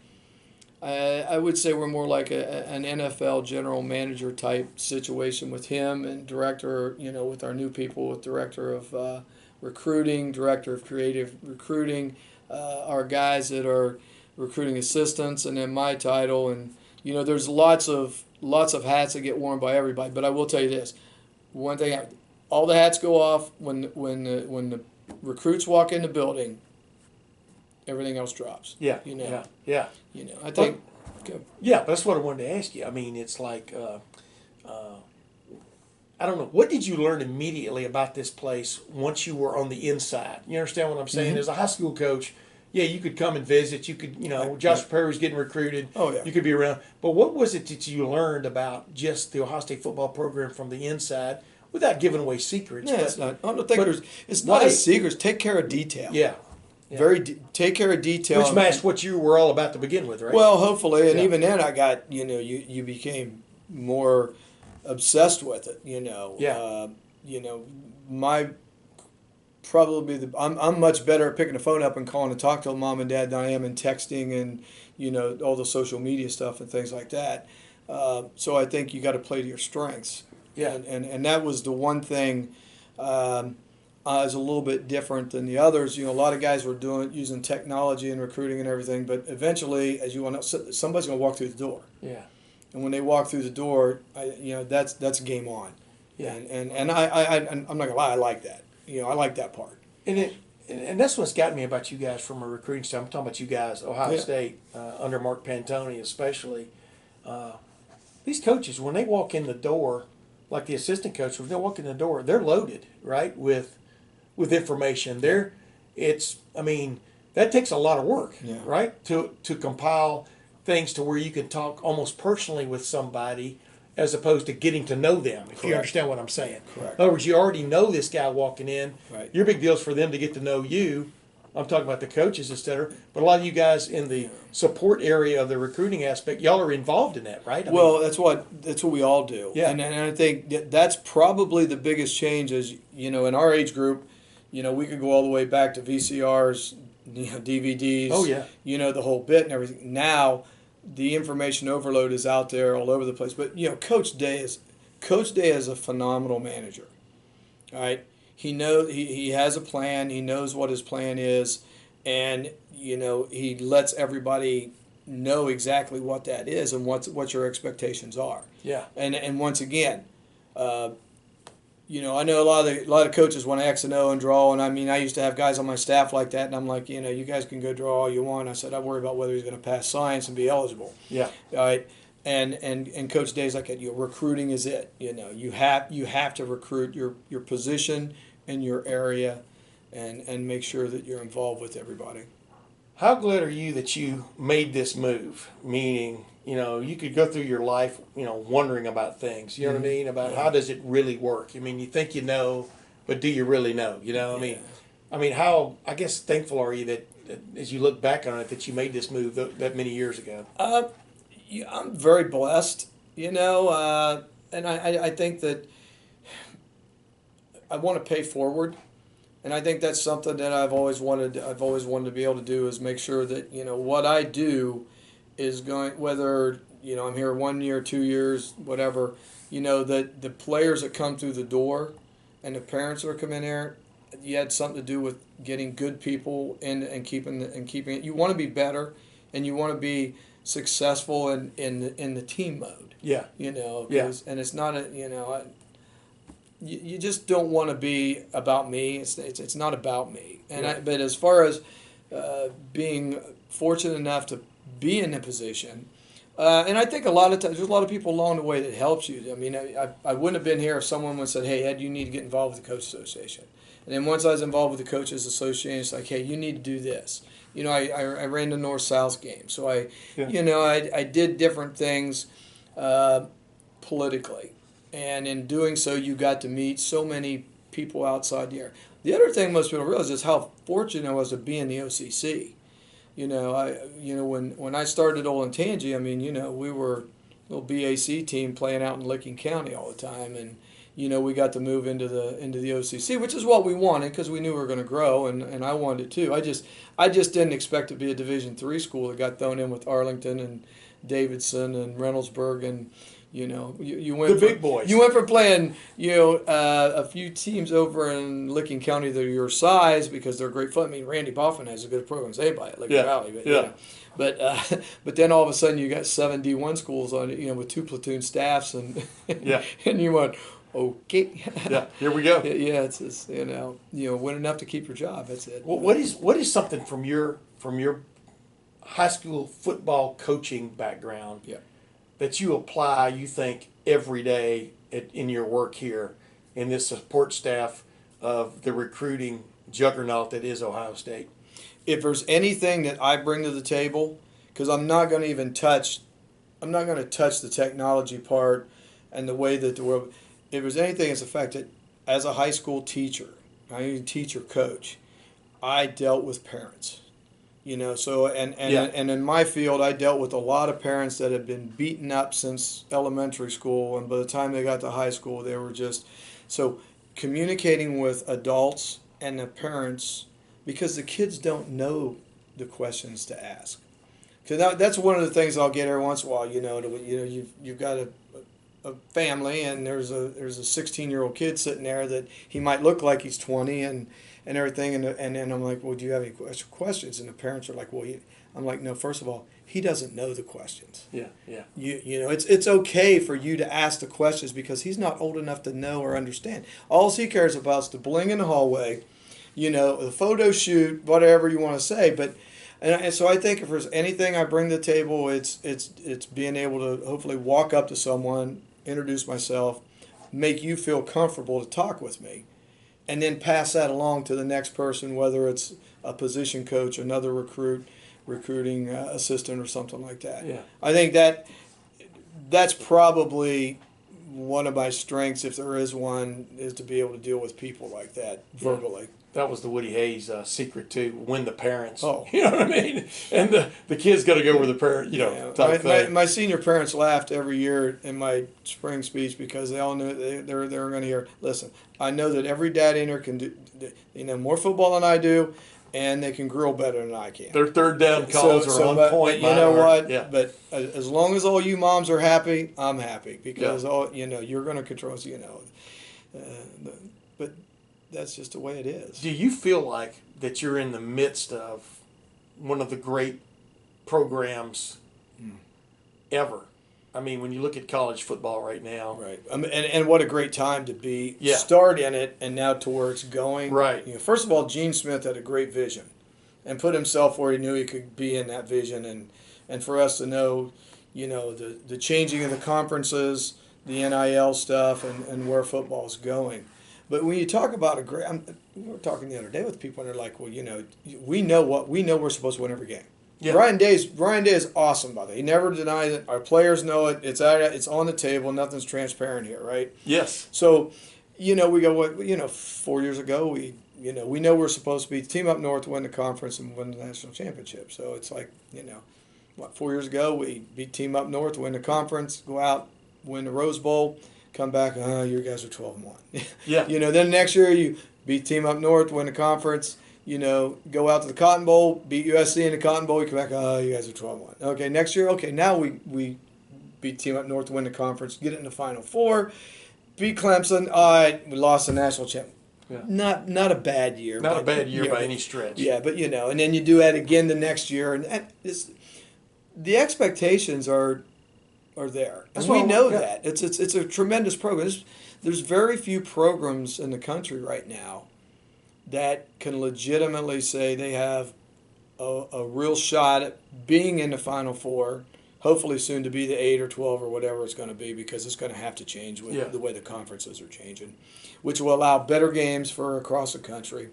[SPEAKER 3] I would say we're more like an NFL general manager type situation with him and director. With our new people, with director of recruiting, director of creative recruiting. Our guys that are recruiting assistants, and then my title, and there's lots of hats that get worn by everybody. But I will tell you this: one thing, all the hats go off when the recruits walk in the building. Everything else drops.
[SPEAKER 1] Yeah.
[SPEAKER 3] I think.
[SPEAKER 1] Yeah, that's what I wanted to ask you. I mean, it's like, I don't know. What did you learn immediately about this place once you were on the inside? You understand what I'm saying?
[SPEAKER 3] Mm-hmm.
[SPEAKER 1] As a high school coach, you could come and visit. You could, Josh Perry was getting recruited.
[SPEAKER 3] Oh, yeah.
[SPEAKER 1] You could be around. But what was it that you learned about just the Ohio State football program from the inside without giving away secrets?
[SPEAKER 3] Yeah, it's not. I don't think it's not a secret. Take care of detail.
[SPEAKER 1] Yeah.
[SPEAKER 3] Take care of detail.
[SPEAKER 1] Which matched what you were all about to begin with, right?
[SPEAKER 3] Well, hopefully, and even then, I got you became more obsessed with it. My probably I'm much better at picking the phone up and calling to talk to mom and dad than I am in texting and all the social media stuff and things like that. So I think you got to play to your strengths.
[SPEAKER 1] Yeah,
[SPEAKER 3] and that was the one thing. Is a little bit different than the others. A lot of guys were using technology and recruiting and everything, but eventually, as you want to, somebody's going to walk through the door.
[SPEAKER 1] Yeah.
[SPEAKER 3] And when they walk through the door, that's game on.
[SPEAKER 1] Yeah.
[SPEAKER 3] And I'm not gonna lie, I like that. I like that part.
[SPEAKER 1] And that's what's got me about you guys from a recruiting standpoint. I'm talking about you guys, Ohio State, under Mark Pantoni especially. These coaches, when they walk in the door, like the assistant coach, when they walk in the door, they're loaded, right, with information. That takes a lot of work, right, to compile things to where you can talk almost personally with somebody as opposed to getting to know them, if you understand what I'm saying.
[SPEAKER 3] Correct.
[SPEAKER 1] In other words, you already know this guy walking in.
[SPEAKER 3] Right.
[SPEAKER 1] Your big deal is for them to get to know you. I'm talking about the coaches, et cetera. But a lot of you guys in the support area of the recruiting aspect, y'all are involved in that, right?
[SPEAKER 3] That's what we all do.
[SPEAKER 1] Yeah.
[SPEAKER 3] And I think that's probably the biggest change is, in our age group, we could go all the way back to VCRs, DVDs.
[SPEAKER 1] Oh, yeah.
[SPEAKER 3] The whole bit and everything. Now, the information overload is out there all over the place. But Coach Day is a phenomenal manager. All right, he has a plan. He knows what his plan is, and he lets everybody know exactly what that is and what your expectations are.
[SPEAKER 1] Yeah.
[SPEAKER 3] And once again, I know a lot of coaches want X and O and draw, and I used to have guys on my staff like that, and I'm like, you guys can go draw all you want. I said I worry about whether he's going to pass science and be eligible.
[SPEAKER 1] Yeah.
[SPEAKER 3] All right. And Coach Day's like, recruiting is it. You have to recruit your position in your area, and make sure that you're involved with everybody.
[SPEAKER 1] How glad are you that you made this move? Meaning, you could go through your life, wondering about things. You know what I mean? About how does it really work? You think you know, but do you really know? How, I guess, thankful are you that as you look back on it, that you made this move that many years ago?
[SPEAKER 3] I'm very blessed, and I think that I want to pay forward. And I think that's something that I've always wanted to be able to do, is make sure that what I do is going, whether I'm here 1 year, 2 years, whatever, that the players that come through the door and the parents that are coming there, you had something to do with getting good people in and keeping it. You want to be better, and you want to be successful in the team mode.
[SPEAKER 1] Yeah.
[SPEAKER 3] And it's not you just don't want to be about me. It's not about me. But as far as being fortunate enough to be in a position, and I think a lot of times there's a lot of people along the way that helps you. I mean, I wouldn't have been here if someone would have said, "Hey, Ed, you need to get involved with the Coach Association." And then once I was involved with the Coaches Association, it's like, "Hey, you need to do this." I ran the North-South game, so I did different things politically, and in doing so, you got to meet so many people outside the area. The other thing most people realize is how fortunate I was to be in the OCC. When I started at Olentangy, I mean, we were a little BAC team playing out in Licking County all the time, and we got to move into the OCC, which is what we wanted because we knew we were going to grow, and I wanted it too. I just didn't expect to be a Division III school that got thrown in with Arlington and Davidson and Reynoldsburg and. You went
[SPEAKER 1] the big boys.
[SPEAKER 3] You went from playing, a few teams over in Licking County that are your size because they're great fun. I mean, Randy Boffin has a good program, anybody at Licking Valley, but then all of a sudden you got 7 D1 schools on it, with 2 platoon staffs and and you went, okay,
[SPEAKER 1] here we go.
[SPEAKER 3] It's just, win enough to keep your job. That's it.
[SPEAKER 1] Well, what is something from your high school football coaching background?
[SPEAKER 3] Yeah.
[SPEAKER 1] That you apply, you think, every day in your work here in this support staff of the recruiting juggernaut that is Ohio State?
[SPEAKER 3] If there's anything that I bring to the table, because I'm not going to touch the technology part and the way that the world. If there's anything, it's the fact that as a high school teacher, coach, I dealt with parents. So and in my field, I dealt with a lot of parents that had been beaten up since elementary school, and by the time they got to high school, they were just so communicating with adults and the parents because the kids don't know the questions to ask. Because that's one of the things I'll get every once in a while. You've got a family, and there's a 16-year-old kid sitting there that he might look like he's 20 and everything, and I'm like, well, do you have any questions? And the parents are like, well, I'm like, no. First of all, he doesn't know the questions.
[SPEAKER 1] Yeah.
[SPEAKER 3] It's okay for you to ask the questions because he's not old enough to know or understand. All he cares about is the bling in the hallway, the photo shoot, whatever you want to say. But and so I think if there's anything I bring to the table, it's being able to hopefully walk up to someone, introduce myself, make you feel comfortable to talk with me. And then pass that along to the next person, whether it's a position coach, another recruiting assistant, or something like that.
[SPEAKER 1] Yeah.
[SPEAKER 3] I think that's probably one of my strengths, if there is one, is to be able to deal with people like that verbally.
[SPEAKER 1] That was the Woody Hayes secret too. Win the parents.
[SPEAKER 3] Oh,
[SPEAKER 1] you know what I mean. And the kids got to go where the parent. Type thing.
[SPEAKER 3] My senior parents laughed every year in my spring speech because they all knew they were going to hear. Listen, I know that every dad in here can do more football than I do, and they can grill better than I can.
[SPEAKER 1] Their third down calls are on point.
[SPEAKER 3] But you know what?
[SPEAKER 1] Yeah.
[SPEAKER 3] But as long as all you moms are happy, I'm happy because you're going to control. But that's just the way it is.
[SPEAKER 1] Do you feel like that you're in the midst of one of the great programs ever? I mean, when you look at college football right now.
[SPEAKER 3] Right. And what a great time to be
[SPEAKER 1] Yeah.
[SPEAKER 3] start in it and now to where it's going.
[SPEAKER 1] Right.
[SPEAKER 3] First of all, Gene Smith had a great vision and put himself where he knew he could be in that vision. And for us to know, the changing of the conferences, the NIL stuff, and where football's going. But when you talk about we were talking the other day with people, and they're like, well, we know we're supposed to win every game.
[SPEAKER 1] Yeah.
[SPEAKER 3] Ryan Day is awesome by that. He never denies it. Our players know it. It's on the table. Nothing's transparent here, right?
[SPEAKER 1] Yes.
[SPEAKER 3] So, we go 4 years ago we know we're supposed to be team up north, win the conference, and win the national championship. So it's like 4 years ago we beat team up north, win the conference, go out, win the Rose Bowl. Come back, you guys are 12-1.
[SPEAKER 1] Yeah.
[SPEAKER 3] Then next year you beat team up north, win the conference, go out to the Cotton Bowl, beat USC in the Cotton Bowl, you come back, you guys are 12-1. Okay, next year, now we beat team up north, win the conference, get it in the Final Four, beat Clemson, all right, we lost the national championship.
[SPEAKER 1] Yeah.
[SPEAKER 3] Not a bad year.
[SPEAKER 1] Not a bad year by any stretch.
[SPEAKER 3] Yeah, but and then you do that again the next year, and this the expectations are there, and we know that it's a tremendous program. There's very few programs in the country right now that can legitimately say they have a real shot at being in the Final Four. Hopefully soon to be the 8 or 12 or whatever it's going to be, because it's going to have to change with the way the conferences are changing, which will allow better games for across the country.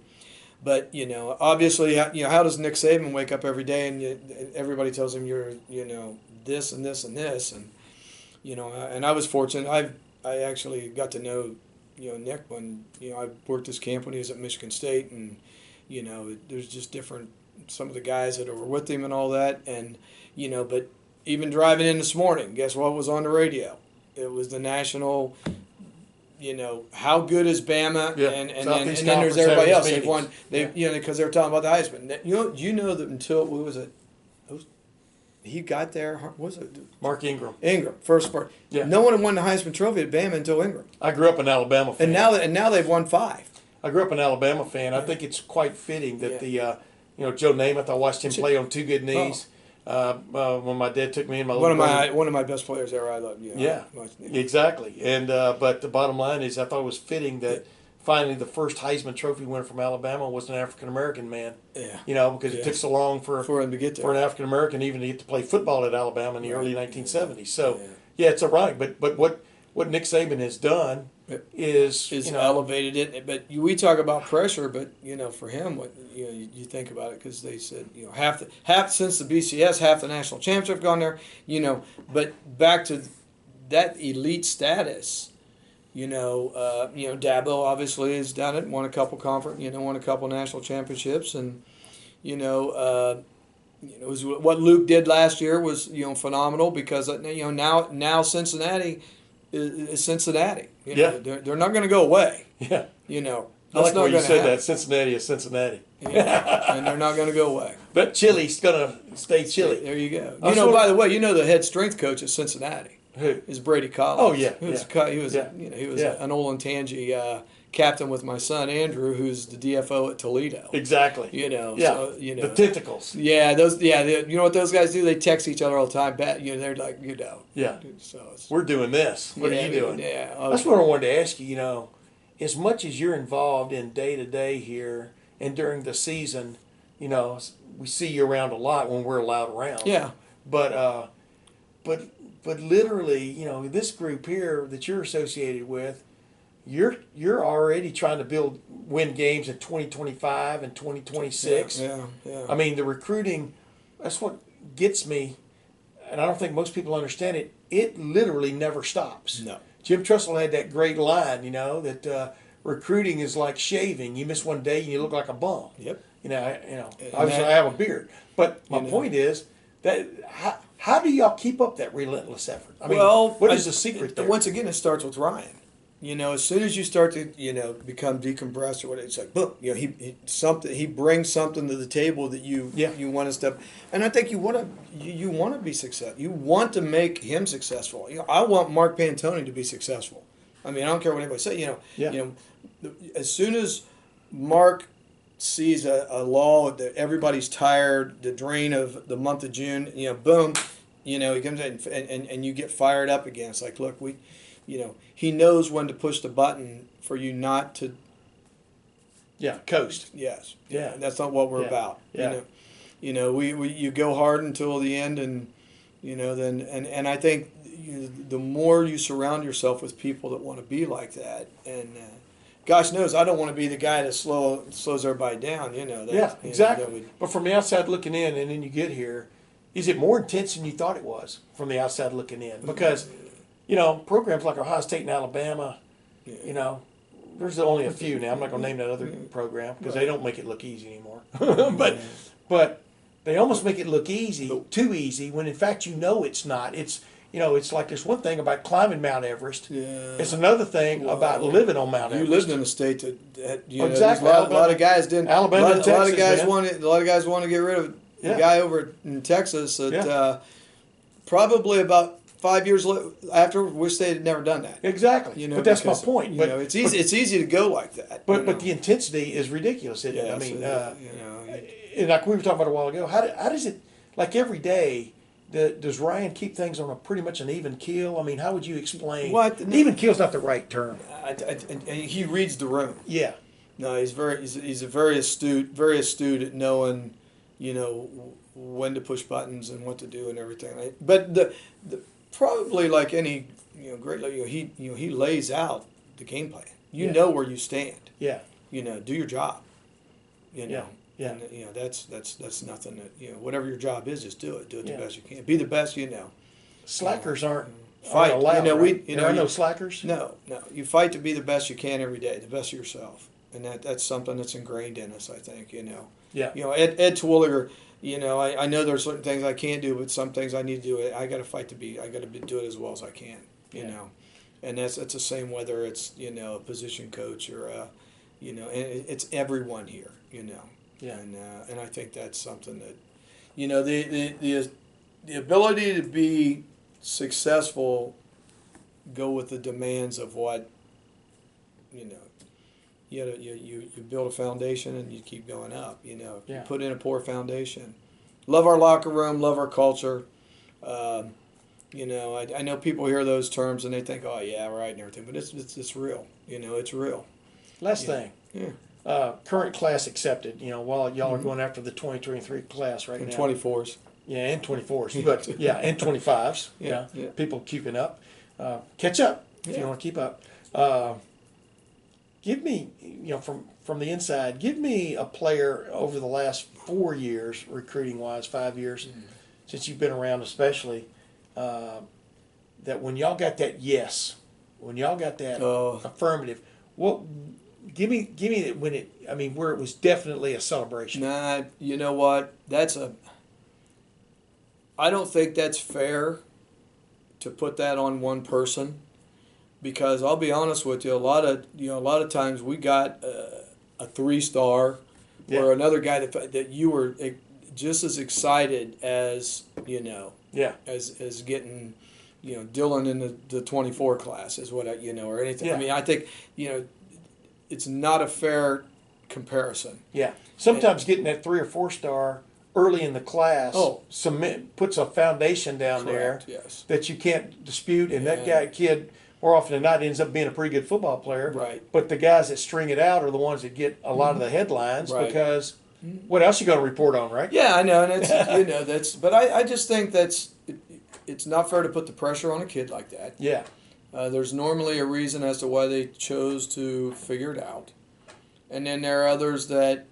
[SPEAKER 3] But, obviously, how does Nick Saban wake up every day and everybody tells him you're, this and this and this, and, and I was fortunate. I actually got to know, Nick when, I worked his camp when he was at Michigan State, and, there's just some of the guys that were with him and all that, and, but even driving in this morning, guess what was on the radio? It was the national, how good is Bama?
[SPEAKER 1] Yeah.
[SPEAKER 3] And then there's everybody else. They've won, because they were talking about the Heisman. You know that until, what was it? He got there, what was it?
[SPEAKER 1] Mark Ingram.
[SPEAKER 3] First part. Yeah. No one had won the Heisman Trophy at Bama until Ingram.
[SPEAKER 1] I grew up an Alabama fan.
[SPEAKER 3] And now they've won 5.
[SPEAKER 1] I grew up an Alabama fan. I think it's quite fitting that Joe Namath, I watched him play on 2 good knees. When my dad took me in, one
[SPEAKER 3] of my best players ever. I love
[SPEAKER 1] exactly. And but the bottom line is, I thought it was fitting that finally the first Heisman Trophy winner from Alabama was an African American man.
[SPEAKER 3] Yeah.
[SPEAKER 1] Because it took so long for
[SPEAKER 3] him to get there,
[SPEAKER 1] for an African American even to get to play football at Alabama in the early 1970s. So it's ironic. But what Nick Saban has done is
[SPEAKER 3] elevated it. But we talk about pressure, but for him, you think about it, because they said half since the BCS, half the national championship have gone there. But back to that elite status. Dabo obviously has done it, won a couple won a couple national championships, and it was what Luke did last year was phenomenal, because now Cincinnati is Cincinnati. They're not going to go away.
[SPEAKER 1] Yeah.
[SPEAKER 3] I
[SPEAKER 1] like where you said that. Cincinnati is Cincinnati.
[SPEAKER 3] And they're not going to go away.
[SPEAKER 1] But Chili's going to stay chilly.
[SPEAKER 3] There you go. By the way, the head strength coach at Cincinnati.
[SPEAKER 1] Who
[SPEAKER 3] is Brady Collins?
[SPEAKER 1] Oh yeah,
[SPEAKER 3] he was an Olentangy captain with my son Andrew, who's the DFO at Toledo.
[SPEAKER 1] Exactly.
[SPEAKER 3] So,
[SPEAKER 1] the tentacles.
[SPEAKER 3] Yeah, those. Yeah, you know what those guys do? They text each other all the time. They're like,
[SPEAKER 1] Yeah.
[SPEAKER 3] So
[SPEAKER 1] we're doing this. What are you doing?
[SPEAKER 3] Yeah.
[SPEAKER 1] That's what I wanted to ask you. As much as you're involved in day to day here and during the season, we see you around a lot when we're allowed around.
[SPEAKER 3] Yeah.
[SPEAKER 1] But literally, this group here that you're associated with, you're already trying to win games in 2025 and 2026.
[SPEAKER 3] Yeah.
[SPEAKER 1] I mean, the recruiting, that's what gets me, and I don't think most people understand it. It literally never stops.
[SPEAKER 3] No.
[SPEAKER 1] Jim Tressel had that great line, that recruiting is like shaving. You miss one day and you look like a bum.
[SPEAKER 3] Yep.
[SPEAKER 1] Obviously I have a beard, but my point is that how do y'all keep up that relentless effort? I mean, what is the secret there?
[SPEAKER 3] Once again, it starts with Ryan. As soon as you start to become decompressed or whatever, it's like boom. He brings something to the table that you want to step. And I think you want to be successful. You want to make him successful. I want Mark Pantoni to be successful. I mean, I don't care what anybody says. As soon as Mark sees a lull that everybody's tired, the drain of the month of June, boom, he comes in and you get fired up again. It's like, look, he knows when to push the button for you not to.
[SPEAKER 1] Yeah, coast.
[SPEAKER 3] Yes.
[SPEAKER 1] Yeah.
[SPEAKER 3] That's not what we're about.
[SPEAKER 1] Yeah.
[SPEAKER 3] You go hard until the end, and then I think the more you surround yourself with people that want to be like that, and gosh knows I don't want to be the guy that slows everybody down.
[SPEAKER 1] Exactly. But from the outside looking in, and then you get here, is it more intense than you thought it was from the outside looking in? Because programs like Ohio State and Alabama, there's only a few now. I'm not going to name that other program because they don't make it look easy anymore. but they almost make it look easy, too easy, when in fact it's not. It's like there's one thing about climbing Mount Everest.
[SPEAKER 3] Yeah.
[SPEAKER 1] It's another thing about living on Mount Everest.
[SPEAKER 3] You lived in a state that
[SPEAKER 1] exactly.
[SPEAKER 3] A lot of guys didn't.
[SPEAKER 1] Alabama and Texas,
[SPEAKER 3] a lot of guys want to get rid of the guy over in Texas that probably about 5 years after wish they had never done that.
[SPEAKER 1] Exactly. But that's my point. But
[SPEAKER 3] it's easy. It's easy to go like that.
[SPEAKER 1] But the intensity is ridiculous, isn't it? I mean, and like we were talking about a while ago, how does it, like every day, Does Ryan keep things on a pretty much an even keel? I mean, how would you explain?
[SPEAKER 3] What?
[SPEAKER 1] Even keel's not the right term.
[SPEAKER 3] He reads the room.
[SPEAKER 1] Yeah.
[SPEAKER 3] No, he's a very astute at knowing, when to push buttons and what to do and everything. But the probably like any great he lays out the game plan. You know where you stand.
[SPEAKER 1] Yeah.
[SPEAKER 3] Do your job.
[SPEAKER 1] Yeah. Yeah.
[SPEAKER 3] And, that's nothing that whatever your job is, just do it. Do it the best you can. Be the best you know.
[SPEAKER 1] Slackers aren't
[SPEAKER 3] Fight.
[SPEAKER 1] allowed.
[SPEAKER 3] Right?
[SPEAKER 1] There are no slackers.
[SPEAKER 3] No. You fight to be the best you can every day, the best of yourself, and that's something that's ingrained in us. I think.
[SPEAKER 1] Yeah.
[SPEAKER 3] Ed Terwilliger. I know there's certain things I can't do, but some things I need to do. I got to fight to be. I got to do it as well as I can. And that's the same whether it's a position coach or and it's everyone here.
[SPEAKER 1] Yeah.
[SPEAKER 3] And I think that's something that the ability to be successful go with the demands of what you build a foundation and you keep going up. If you put in a poor foundation, love our locker room, love our culture. I know people hear those terms and they think, oh yeah, right, and everything, but it's real. It's real.
[SPEAKER 1] Last thing.
[SPEAKER 3] Yeah.
[SPEAKER 1] Current class accepted. While y'all are going after the 2023 class right
[SPEAKER 3] And
[SPEAKER 1] now.
[SPEAKER 3] 24s.
[SPEAKER 1] Yeah, and 24s, but and 25s.
[SPEAKER 3] Yeah.
[SPEAKER 1] People keeping up. Catch up if you want to keep up. Give me, from the inside, give me a player over the last 4 years, recruiting wise, 5 years, since you've been around, especially, that when y'all got that yes, when y'all got that affirmative, give me where it was definitely a celebration.
[SPEAKER 3] Nah, you know what? I don't think that's fair to put that on one person, because I'll be honest with you, a lot of times we got a 3-star or another guy that you were just as excited as as getting Dylan in the 24 class is what or anything.
[SPEAKER 1] Yeah.
[SPEAKER 3] I mean, I think it's not a fair comparison.
[SPEAKER 1] Yeah. Sometimes getting that 3 or 4-star early in the class puts a foundation down
[SPEAKER 3] Correct,
[SPEAKER 1] there
[SPEAKER 3] yes.
[SPEAKER 1] that you can't dispute, and that kid more often than not ends up being a pretty good football player.
[SPEAKER 3] Right.
[SPEAKER 1] But the guys that string it out are the ones that get a lot of the headlines because what else you got to report on, right?
[SPEAKER 3] Yeah, I know, and it's but I just think it's not fair to put the pressure on a kid like that.
[SPEAKER 1] Yeah.
[SPEAKER 3] There's normally a reason as to why they chose to figure it out, and then there are others that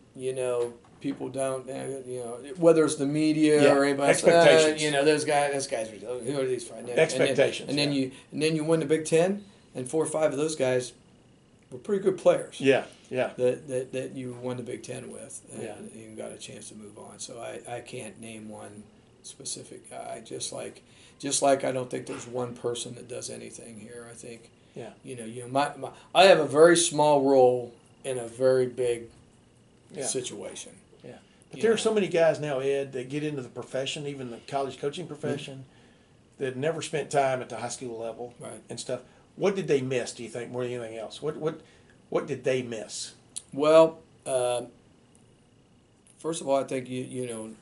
[SPEAKER 3] people don't, whether it's the media or anybody.
[SPEAKER 1] Expectations.
[SPEAKER 3] Those guys. Who are these?
[SPEAKER 1] Expectations.
[SPEAKER 3] And then you win the Big Ten, and 4 or 5 of those guys were pretty good players.
[SPEAKER 1] Yeah. Yeah.
[SPEAKER 3] That you won the Big Ten with, and you got a chance to move on. So I can't name one specific guy. Just like I don't think there's one person that does anything here. I think I have a very small role in a very big situation.
[SPEAKER 1] Yeah, but there are so many guys now, Ed, that get into the profession, even the college coaching profession, that never spent time at the high school level and stuff. What did they miss? Do you think more than anything else? What did they miss?
[SPEAKER 3] Well, first of all, I think you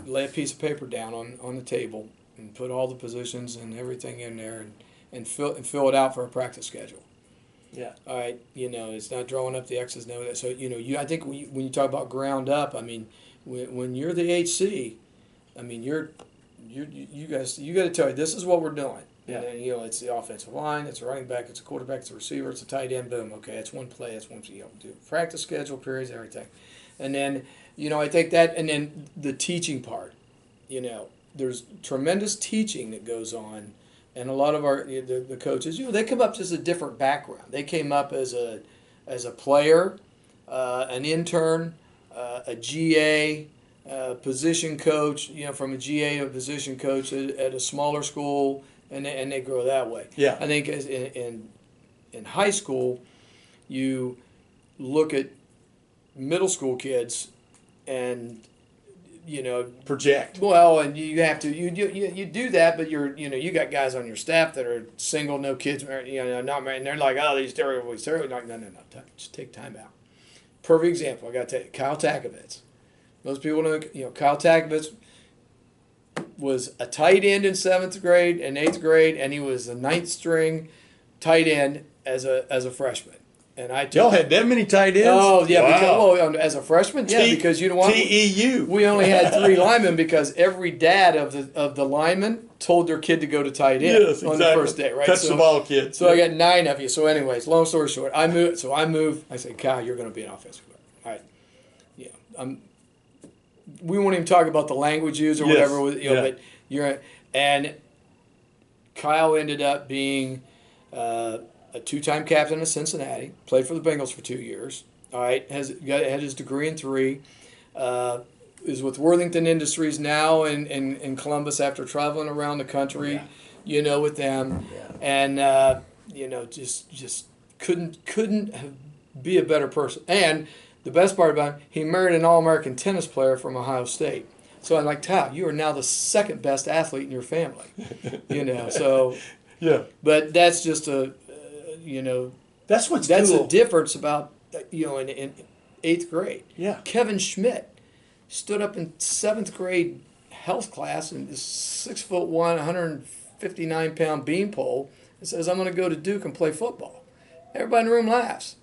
[SPEAKER 3] lay a piece of paper down on the table and put all the positions and everything in there and fill it out for a practice schedule.
[SPEAKER 1] Yeah.
[SPEAKER 3] All right. It's not drawing up the X's and O's. So I think when you talk about ground up, I mean, when you're the HC, I mean you guys got to tell you this is what we're doing.
[SPEAKER 1] Yeah.
[SPEAKER 3] And then, it's the offensive line, it's a running back, it's a quarterback, it's a receiver, it's a tight end. Boom. Okay, it's one play. It's one. Do practice schedule, periods, everything, and then I think that, and then the teaching part. There's tremendous teaching that goes on. And a lot of the coaches, they come up just a different background. They came up as a player, an intern, a GA, position coach. From a GA to a position coach at a smaller school, and they grow that way.
[SPEAKER 1] Yeah.
[SPEAKER 3] I think in high school, you look at middle school kids, and
[SPEAKER 1] project.
[SPEAKER 3] Well, and you have to you do that, but you got guys on your staff that are single, no kids, not married, and they're like, oh, these terrible. No, just take time out. Perfect example. I got to tell you, Kyle Takovitz. Most people know, Kyle Takovitz. was a tight end in 7th grade and 8th grade, and he was a 9th string tight end as a freshman. And
[SPEAKER 1] y'all had that many tight ends?
[SPEAKER 3] Oh yeah,
[SPEAKER 1] wow.
[SPEAKER 3] because as a freshman, yeah, because you know what?
[SPEAKER 1] TEU.
[SPEAKER 3] We only had 3 linemen because every dad of the linemen told their kid to go to tight end on the first day, right?
[SPEAKER 1] Touch the ball, kid.
[SPEAKER 3] So I got 9 of you. So anyways, long story short, I moved. I said, Kyle, you're going to be an offensive player. All right. Yeah. We won't even talk about the language used or whatever, but and Kyle ended up being a 2-time captain of Cincinnati, played for the Bengals for 2 years. All right, had his degree in 3. Is with Worthington Industries now in Columbus after traveling around the country, with them, and just couldn't be a better person. And the best part about him, he married an All-American tennis player from Ohio State. So I'm like, Tal, you are now the second best athlete in your family, So
[SPEAKER 1] yeah,
[SPEAKER 3] but that's just
[SPEAKER 1] that's
[SPEAKER 3] cool. The difference about in 8th grade.
[SPEAKER 1] Yeah,
[SPEAKER 3] Kevin Schmidt stood up in 7th grade health class in this 6'1", 159-pound beanpole and says, "I'm going to go to Duke and play football." Everybody in the room laughs.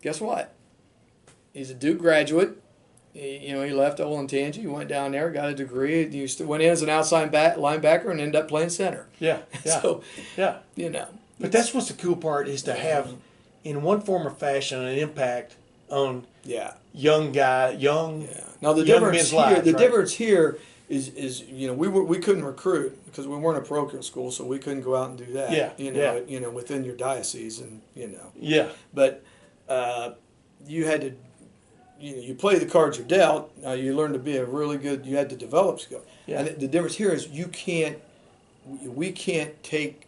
[SPEAKER 3] Guess what? He's a Duke graduate. He left Olentangy. He went down there, got a degree. He went in as an outside linebacker and ended up playing center.
[SPEAKER 1] Yeah.
[SPEAKER 3] So,
[SPEAKER 1] yeah. But that's what's the cool part is to have, in one form or fashion, an impact on young guy,
[SPEAKER 3] Now the difference here, difference here is we couldn't recruit because we weren't a parochial school, so we couldn't go out and do that. Within your diocese and
[SPEAKER 1] Yeah.
[SPEAKER 3] But you had to. You play the cards you're dealt. You learn to be a really good. You had to develop skill.
[SPEAKER 1] Yeah.
[SPEAKER 3] And the difference here is we can't take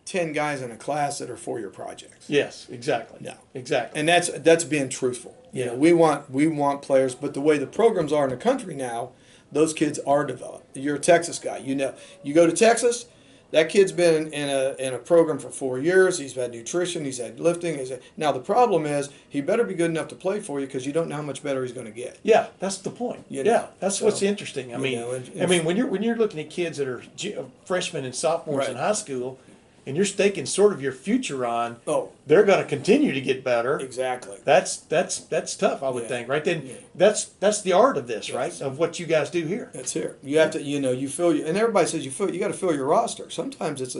[SPEAKER 3] 10 guys in a class that are 4-year projects.
[SPEAKER 1] Yes, exactly.
[SPEAKER 3] No,
[SPEAKER 1] exactly.
[SPEAKER 3] And that's being truthful.
[SPEAKER 1] Yeah.
[SPEAKER 3] We want players, but the way the programs are in the country now, those kids are developed. You're a Texas guy. You go to Texas. That kid's been in a program for 4 years. He's had nutrition. He's had lifting. Now the problem is he better be good enough to play for you because you don't know how much better he's going to get.
[SPEAKER 1] Yeah, that's the point. That's what's interesting. I mean, when you're looking at kids that are freshmen and sophomores in high school, and you're staking sort of your future on, they're going to continue to get better.
[SPEAKER 3] Exactly.
[SPEAKER 1] That's tough, I would think, right? Then that's the art of this, right? Of what you guys do here.
[SPEAKER 3] That's here. You have to, you fill, and everybody says you got to fill your roster. Sometimes it's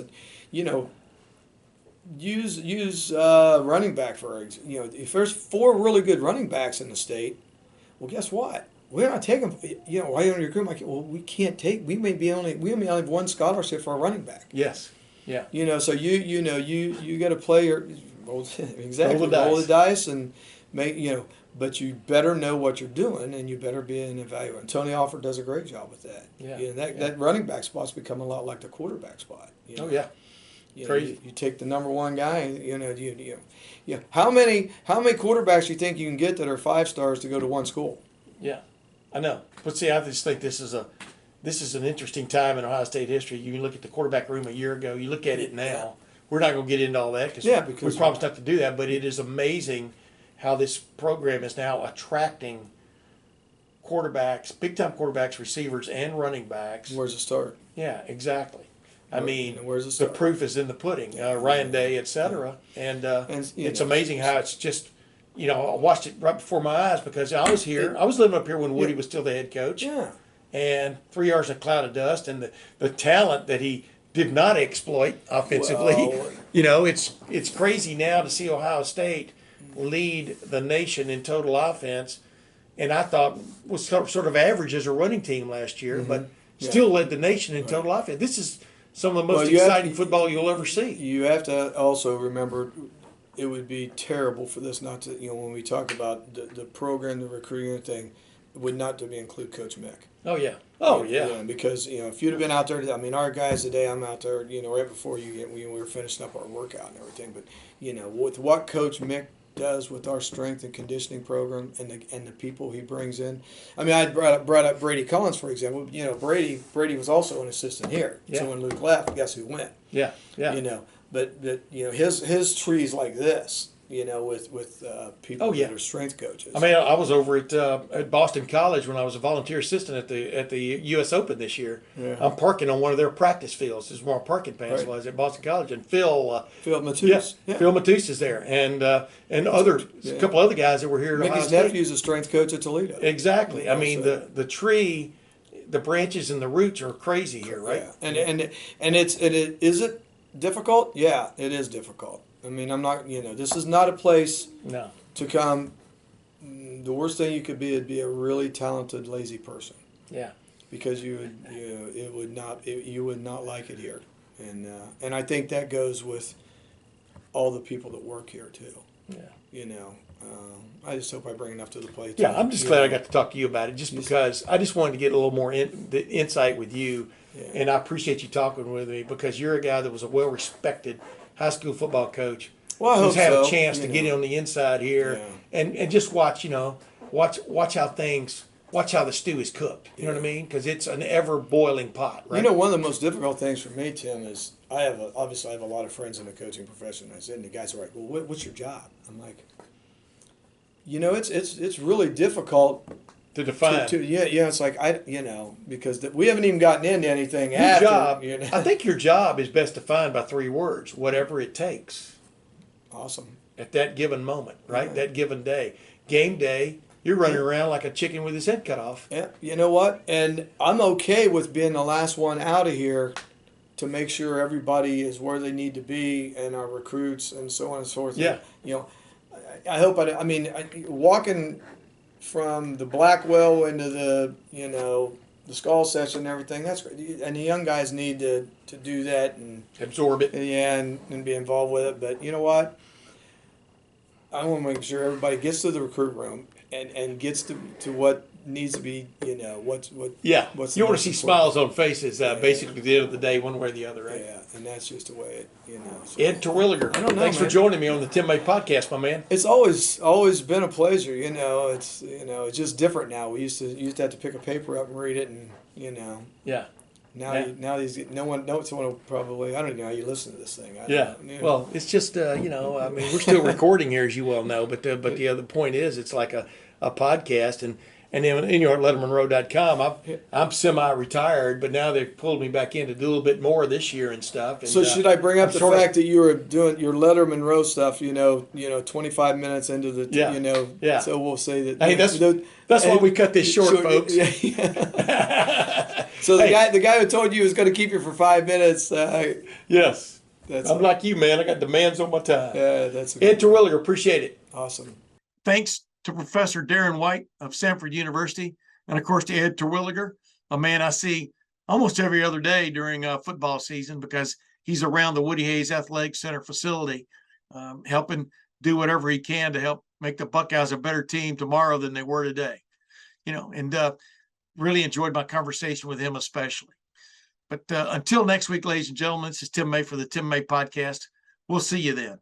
[SPEAKER 3] use running back for, if there's 4 really good running backs in the state, well, guess what? We're not taking, why don't you recruit? Well, we can't take. We may only have 1 scholarship for a running back.
[SPEAKER 1] Yes. Yeah.
[SPEAKER 3] So you got to play your roll the dice and make but you better know what you're doing and you better be an evaluator. And Tony Alford does a great job with that.
[SPEAKER 1] Yeah.
[SPEAKER 3] That running back spot's become a lot like the quarterback spot.
[SPEAKER 1] Oh yeah. Crazy.
[SPEAKER 3] You take the number 1 guy and how many quarterbacks do you think you can get that are 5 stars to go to one school?
[SPEAKER 1] Yeah. I know. But see, I just think this is an interesting time in Ohio State history. You can look at the quarterback room a year ago. You look at it now. We're not going to get into all that because we promised not to do that. But it is amazing how this program is now attracting quarterbacks, big-time quarterbacks, receivers, and running backs.
[SPEAKER 3] Where's it start?
[SPEAKER 1] Yeah, exactly. I mean,
[SPEAKER 3] where's it start?
[SPEAKER 1] The proof is in the pudding. Ryan Day, et cetera. And it's amazing how it's just, I watched it right before my eyes because I was here. I was living up here when Woody was still the head coach.
[SPEAKER 3] Yeah.
[SPEAKER 1] And 3 yards in a cloud of dust, and the talent that he did not exploit offensively. Well, it's crazy now to see Ohio State lead the nation in total offense, and I thought was sort of average as a running team last year, but still led the nation in total offense. This is some of the most exciting football you'll ever see.
[SPEAKER 3] You have to also remember it would be terrible for this not to, when we talk about the program, the recruiting thing, would not to include Coach Mick.
[SPEAKER 1] Oh, yeah. Oh, yeah.
[SPEAKER 3] Because, if you'd have been out there, our guys today, I'm out there, right before we were finishing up our workout and everything. But, with what Coach Mick does with our strength and conditioning program and the people he brings in. I mean, I brought up Brady Collins, for example. Brady was also an assistant here. Yeah. So when Luke left, guess who went?
[SPEAKER 1] Yeah, yeah.
[SPEAKER 3] But his tree's like this. with people
[SPEAKER 1] Oh, yeah.
[SPEAKER 3] that are strength coaches.
[SPEAKER 1] I mean, I was over at Boston College when I was a volunteer assistant at the U.S. Open this year.
[SPEAKER 3] Yeah.
[SPEAKER 1] I'm parking on one of their practice fields. This is where our parking pads
[SPEAKER 3] Right.
[SPEAKER 1] was at Boston College, and Phil
[SPEAKER 3] Matus.
[SPEAKER 1] yeah, Phil Matus is there, and other
[SPEAKER 3] Yeah.
[SPEAKER 1] a couple other guys that were here. At Ohio
[SPEAKER 3] Mickey's
[SPEAKER 1] State.
[SPEAKER 3] nephew's a strength coach at Toledo.
[SPEAKER 1] Exactly. I mean,
[SPEAKER 3] So-
[SPEAKER 1] the tree, the branches and the roots are crazy here, right?
[SPEAKER 3] Yeah. And is it difficult? Yeah, it is difficult. I mean, I'm not, this is not a place
[SPEAKER 1] No.
[SPEAKER 3] to come. The worst thing you could be would be a really talented, lazy person,
[SPEAKER 1] Yeah.
[SPEAKER 3] because you would not like it here, and I think that goes with all the people that work here too.
[SPEAKER 1] Yeah.
[SPEAKER 3] I just hope I bring enough to the plate.
[SPEAKER 1] Yeah, I'm just glad I got to talk to you about it, just because I just wanted to get a little more the insight with you,
[SPEAKER 3] Yeah.
[SPEAKER 1] and I appreciate you talking with me, because you're a guy that was a well-respected high school football coach.
[SPEAKER 3] Well, I hope
[SPEAKER 1] who's had
[SPEAKER 3] so,
[SPEAKER 1] a chance to get on the inside here, and just watch how the stew is cooked. You know what I mean? Because it's an ever boiling pot, right?
[SPEAKER 3] One of the most difficult things for me, Tim, is obviously I have a lot of friends in the coaching profession. And the guys are like, "Well, what's your job?" I'm like, it's really difficult
[SPEAKER 1] to define.
[SPEAKER 3] It's like because we haven't even gotten into anything
[SPEAKER 1] Your
[SPEAKER 3] after.
[SPEAKER 1] job, I think your job is best defined by 3 words: whatever it takes.
[SPEAKER 3] Awesome.
[SPEAKER 1] At that given moment, right?
[SPEAKER 3] Yeah.
[SPEAKER 1] That given day, game day, you're running around like a chicken with his head cut off.
[SPEAKER 3] Yeah, you know what? And I'm okay with being the last one out of here to make sure everybody is where they need to be, and our recruits and so on and so forth.
[SPEAKER 1] Yeah.
[SPEAKER 3] I hope walking from the Blackwell into the the Skull session and everything, that's great. And the young guys need to do that and
[SPEAKER 1] Absorb it.
[SPEAKER 3] Yeah, and be involved with it. But you know what? I want to make sure everybody gets to the recruit room and gets to what needs to be, what's
[SPEAKER 1] Yeah.
[SPEAKER 3] what's
[SPEAKER 1] You
[SPEAKER 3] the
[SPEAKER 1] want
[SPEAKER 3] most
[SPEAKER 1] to see
[SPEAKER 3] important.
[SPEAKER 1] smiles on faces, basically at the end of the day, one way or the other, right?
[SPEAKER 3] Yeah, and that's just the way it. So.
[SPEAKER 1] Ed Terwilliger,
[SPEAKER 3] I don't know,
[SPEAKER 1] thanks for
[SPEAKER 3] man.
[SPEAKER 1] joining me on the Tim May podcast, my man.
[SPEAKER 3] It's always been a pleasure. It's it's just different now. We used to have to pick a paper up and read it, and
[SPEAKER 1] Yeah.
[SPEAKER 3] now
[SPEAKER 1] Yeah.
[SPEAKER 3] no one will probably. I don't know how you listen to this thing. I
[SPEAKER 1] Yeah.
[SPEAKER 3] don't know.
[SPEAKER 1] Well, it's just I mean, we're still recording here, as you well know, but the other point is, it's like a podcast, and then at LettermenRow.com, I'm semi-retired, but now they've pulled me back in to do a little bit more this year and stuff. And,
[SPEAKER 3] So should I bring up
[SPEAKER 1] I'm
[SPEAKER 3] the
[SPEAKER 1] sort of-
[SPEAKER 3] fact that you were doing your Lettermen Row stuff? 25 minutes into the
[SPEAKER 1] Yeah. Yeah.
[SPEAKER 3] So we'll say that.
[SPEAKER 1] Hey, that's why we cut this short, folks.
[SPEAKER 3] Yeah. So the
[SPEAKER 1] Hey.
[SPEAKER 3] guy who told you he was going to keep you for 5 minutes.
[SPEAKER 1] Yes.
[SPEAKER 3] That's
[SPEAKER 1] I'm like you, man. I got demands on my time.
[SPEAKER 3] that's
[SPEAKER 1] Ed Terwilliger, appreciate it.
[SPEAKER 3] awesome.
[SPEAKER 1] Thanks to Professor Darin White of Samford University, and of course to Ed Terwilliger, a man I see almost every other day during football season, because he's around the Woody Hayes Athletic Center facility, helping do whatever he can to help make the Buckeyes a better team tomorrow than they were today. And really enjoyed my conversation with him especially. But until next week, ladies and gentlemen, this is Tim May for the Tim May podcast. We'll see you then.